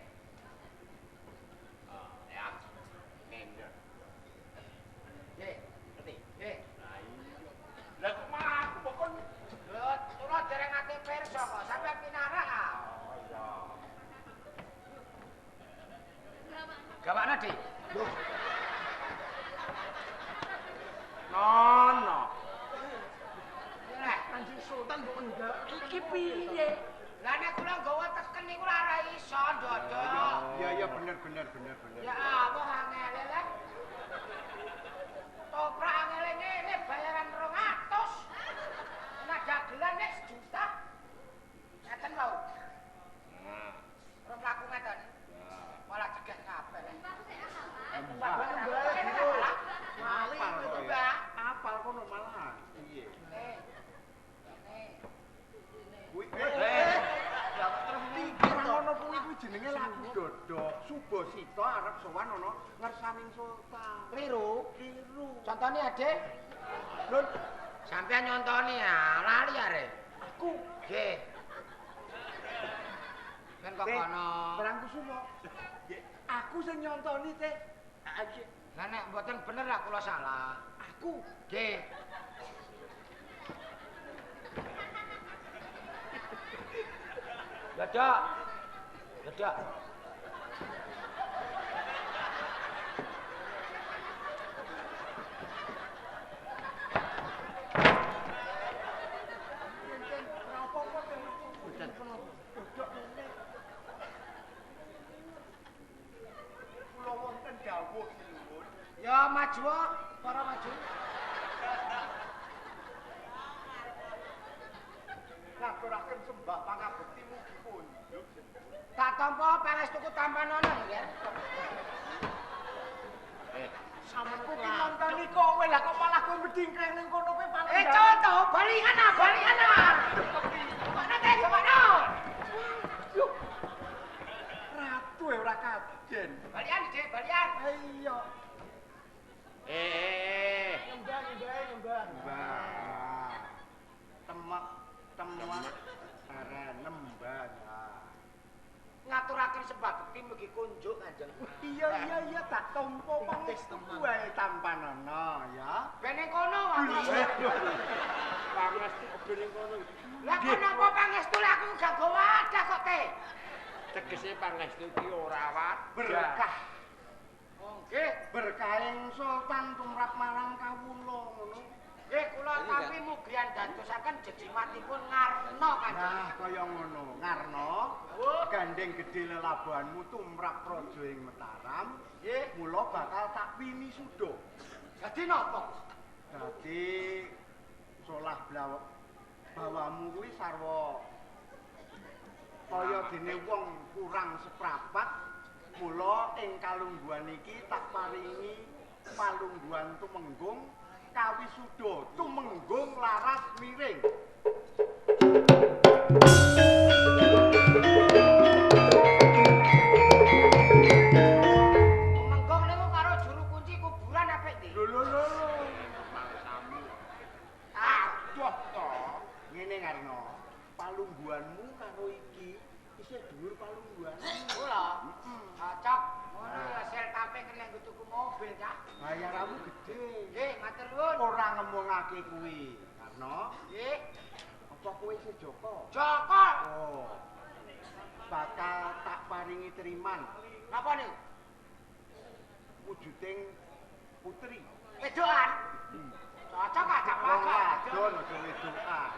ya. Nender. Nggih. Ngerti? Nggih. Lah iya. Lah kok malah aku pokon Lho, kula dereng ate pirsa kok, sampean pinarak ah. oh iya. Gawakna, Dik. Nono. Lah, Kanjeng Sultan mbok enggak. iki piye? Lah nek kula nggawa teken niku ora iso, Dodok. Iya bener. Ya apa angele lah. Toprak angele ngene bayaran 200. Nek dagelan nek 1 juta. Ngeten lho. Nah, Ora mlaku ngeten. Malah cegah kabeh. apal Lho, kok ya. Mbak. Apal kono malah. Piye? Kuwi ngono kuwi jenenge lagu dodok. Subasita arep sowan ana ngersaning sultan. Kliru. Kliru. Contone Adik. Lho, sampean nyontoni ya, lali are. Aku Nggih. Kan kok kono. Barang kusumo. Aku sing nyontoni, Teh. Lah nek mboten bener lah kula salah. Aku Nggih. Dadak. kula wonten dawuh sinuwun. Ya maju, para maju. Ngaturaken sembah pangabekti mugi kunjuk. Tak tampa pangestuku tampanono ya. Aku ki nontoni kowe lah kok malah kowe medingkreng ning kono kowe paling. Contoh, balingan ah. Mana teh, mana? Ratu ora kajen. Balian, Dik, balian. Iya. Nyembah. Mbah. Temuan bareng nembah. Ngaturaken sembah bekti mugi kunjuk Kanjeng. Iya tak tompo pangestu wae tampanana ya. Bene kono wae. Pangestu ben kono. Lah kenapa pangestu lah aku gak gawa wadah kok, Teh? Tegese pangestu iki ora wadah. Berkah. Oh, nggih. Berkahing sultan tumrap marang kawula ngono. Nggih, kula tampi mugian dadosaken jejimatipun Ngarna Kanjeng. Nah, kaya ngono. Ngarna, gandeng gedhe lelabuhanmu tumrap praja ing Mataram, nggih, mula bakal tak wini suda. Dadi napa? Dadi solah bawamu kuwi sarwa kaya dene wong kurang seprapat, mula ing kalungguhan iki tak paringi palungguhan tumenggung kawisuda tumenggung laras miring. Menggong niku karo juru kunci kuburan apa iki? Lho. Mangsamu. Aduh to. Ngene Karno. Palungguanmu karo iki isih dhuwur palungguan. Kula. Cocok. Ngono ya sel kape kena tuku mobil, Cak. Bayaramu gede. Nggih, matur nuwun. Ora ngomongake kuwi, Karno. Nggih. Apa kowe isih Joko? Joko. Oh. Bakal tak paringi triman. Napa niku? Wujuding putri. Wedokan. Cocok ajak makan. Wadon aja wedokan.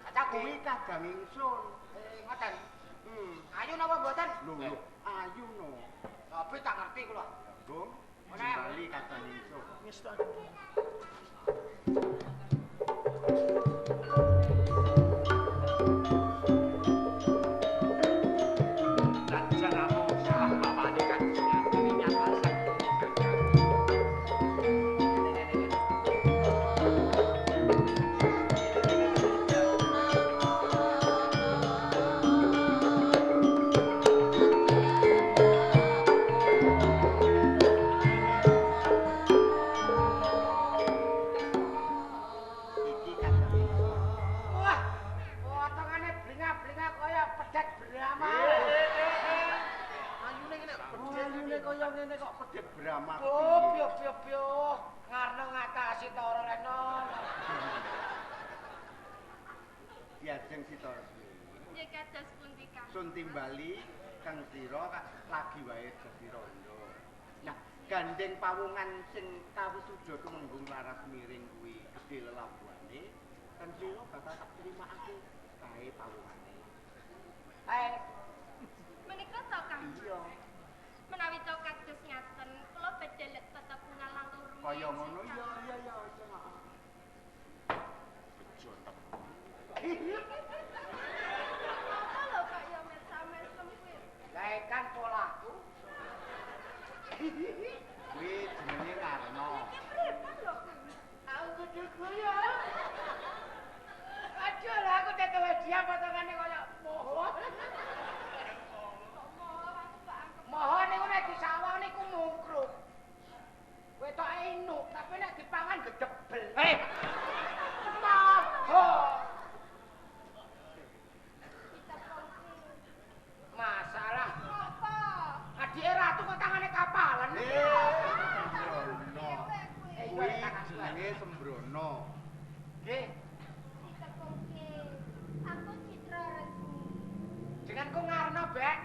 Cocok Kuwi kadang ingsun. Ngoten. Ayu napa mboten? Lho, ayu no. Tapi tak ngerti kula. Gong, Mana? kembali kadang ingsun. Wis tak. Jangan kamu salah bapaknya kan. Ini nyata Iki kadang ingsun. Wah, potongane blinga-blinga kaya pedet Brahma. Ayune ngene ayune kaya ngene kok pedet Brahma. Oh, pio. Ngarno ngatasi ta ora reno. Diajeng Sita Resmi. Ya kados pundi Kang? Sun timbali kang sira lagi wae dadi rondo. Nah, gandeng pawungan sing kawisuda tumenggung laras miring kuwi gedhe lelabuhane, kan sira bakal tak trimakake kae pawungane. Menika to Kang? Iya, Menawi to kados ngaten, kula badhe lek tetep ngalang turu. kaya ngono ya aja. Bejo Apa lho kok ya mesam-mesem kuwi? Lah kan polaku. kuwi jenenge Karno. Pripun lho kuwi? Aku kudu ya. Aja lah aku tetewe dia potongane kaya moho. Moho niku nek disawah niku mungkruk. Wetoke inuk, tapi nek dipangan gedebel. Moho. Masalah. Apa? Adike ratu kok tangane kapalan. Sembrono. Kuwi Kuwi jenenge Sembrono. Nggih, Ditepungke. Aku Citra Resmi. jenenganku ngarno, Bek.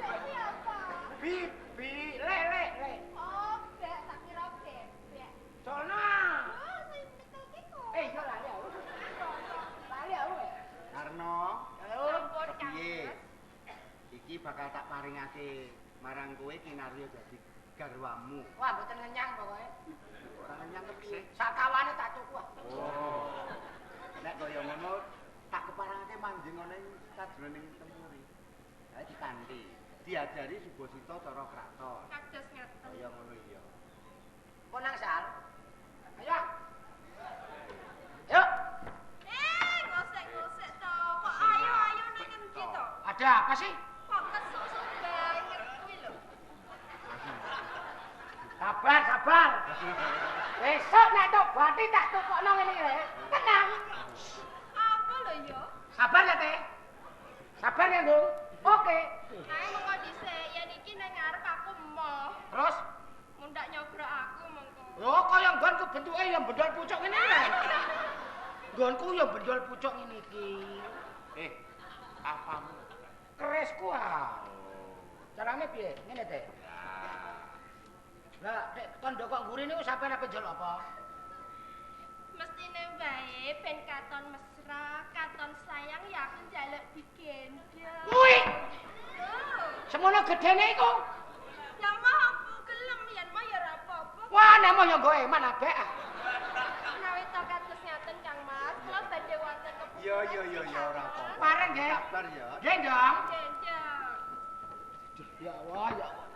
Dadi apa? Bibi, le. Oh, bek tak kira bebek. Sono. Oh, sing nyekelke kok. Iya lali aku. Lali aku. Karno, Sampun Kang. piye? Iki bakal tak paringake marang kowe kinarya dadi garwamu. Wah, mboten ngenyang pokoke. Ora nyang tegese. Sakawane tak tuku. Oh. Nek kaya ngono tak keparangake manjing ana ing sajroning temuri. Ha dikanthi. Diajari Subasita cara kraton. Kados ngaten. Kaya ngono iya. Pun nang sal. Ayo. Yuk. Ngosek-ngosek to. Kok ayo-ayo ning endi to? Ada apa sih? Kok kesuk-suk banget kuwi lho. Sabar. Besok nek tok bati tak tukokno ngene iki. Tenang. Apa lho ya? Sabar ya, Teh. Sabar ya, Dung. Oke. Ae mengko dhisik, yen iki nang ngarep aku emoh. Terus, Mundak nyogrok aku mengko. oh kaya nggonku bentuke ya bendol pucuk ngene iki. Nggonku ya bendol pucuk ngene iki. Apamu? Kerisku ah. Carane piye? Ngene, Teh. Lah, nek tondo kok nguri niku sampean ape njaluk apa? Mestine wae ben katon mesra, katon sayang ya aku njaluk digendong. Kuwi Oh, semono gedene iku. ya mah aku gelem yen mah ya ora apa-apa. Wah, nek mau yo nggo eman abek ah. Menawi to kados ngaten Kang Mas, kula badhe wonten kebutuhan. Iya ora apa-apa. Pareng nggih. Sabar ya. Nggih, Dong. Gendong. Ya Allah, ya Allah.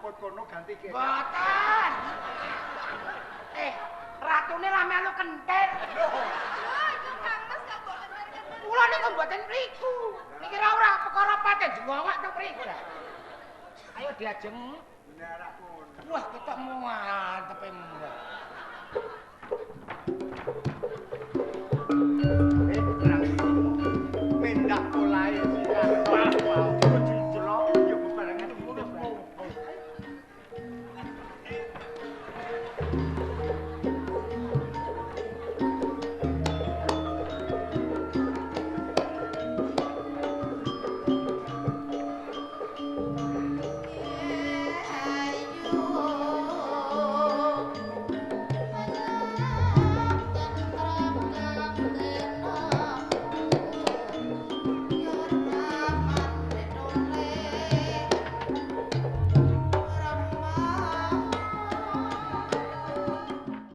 luput kono ganti kene. Mboten. Ratune lah melu kentir. Itu Kang Mas kok mbok kentir-kentir. Kula niku mboten mriku. Niki ora perkara pate jengongok to mriku. Ayo diajeng. Benar pun. Wah, ketemu antepe mbak. Terang mendak polae sirah. Wow.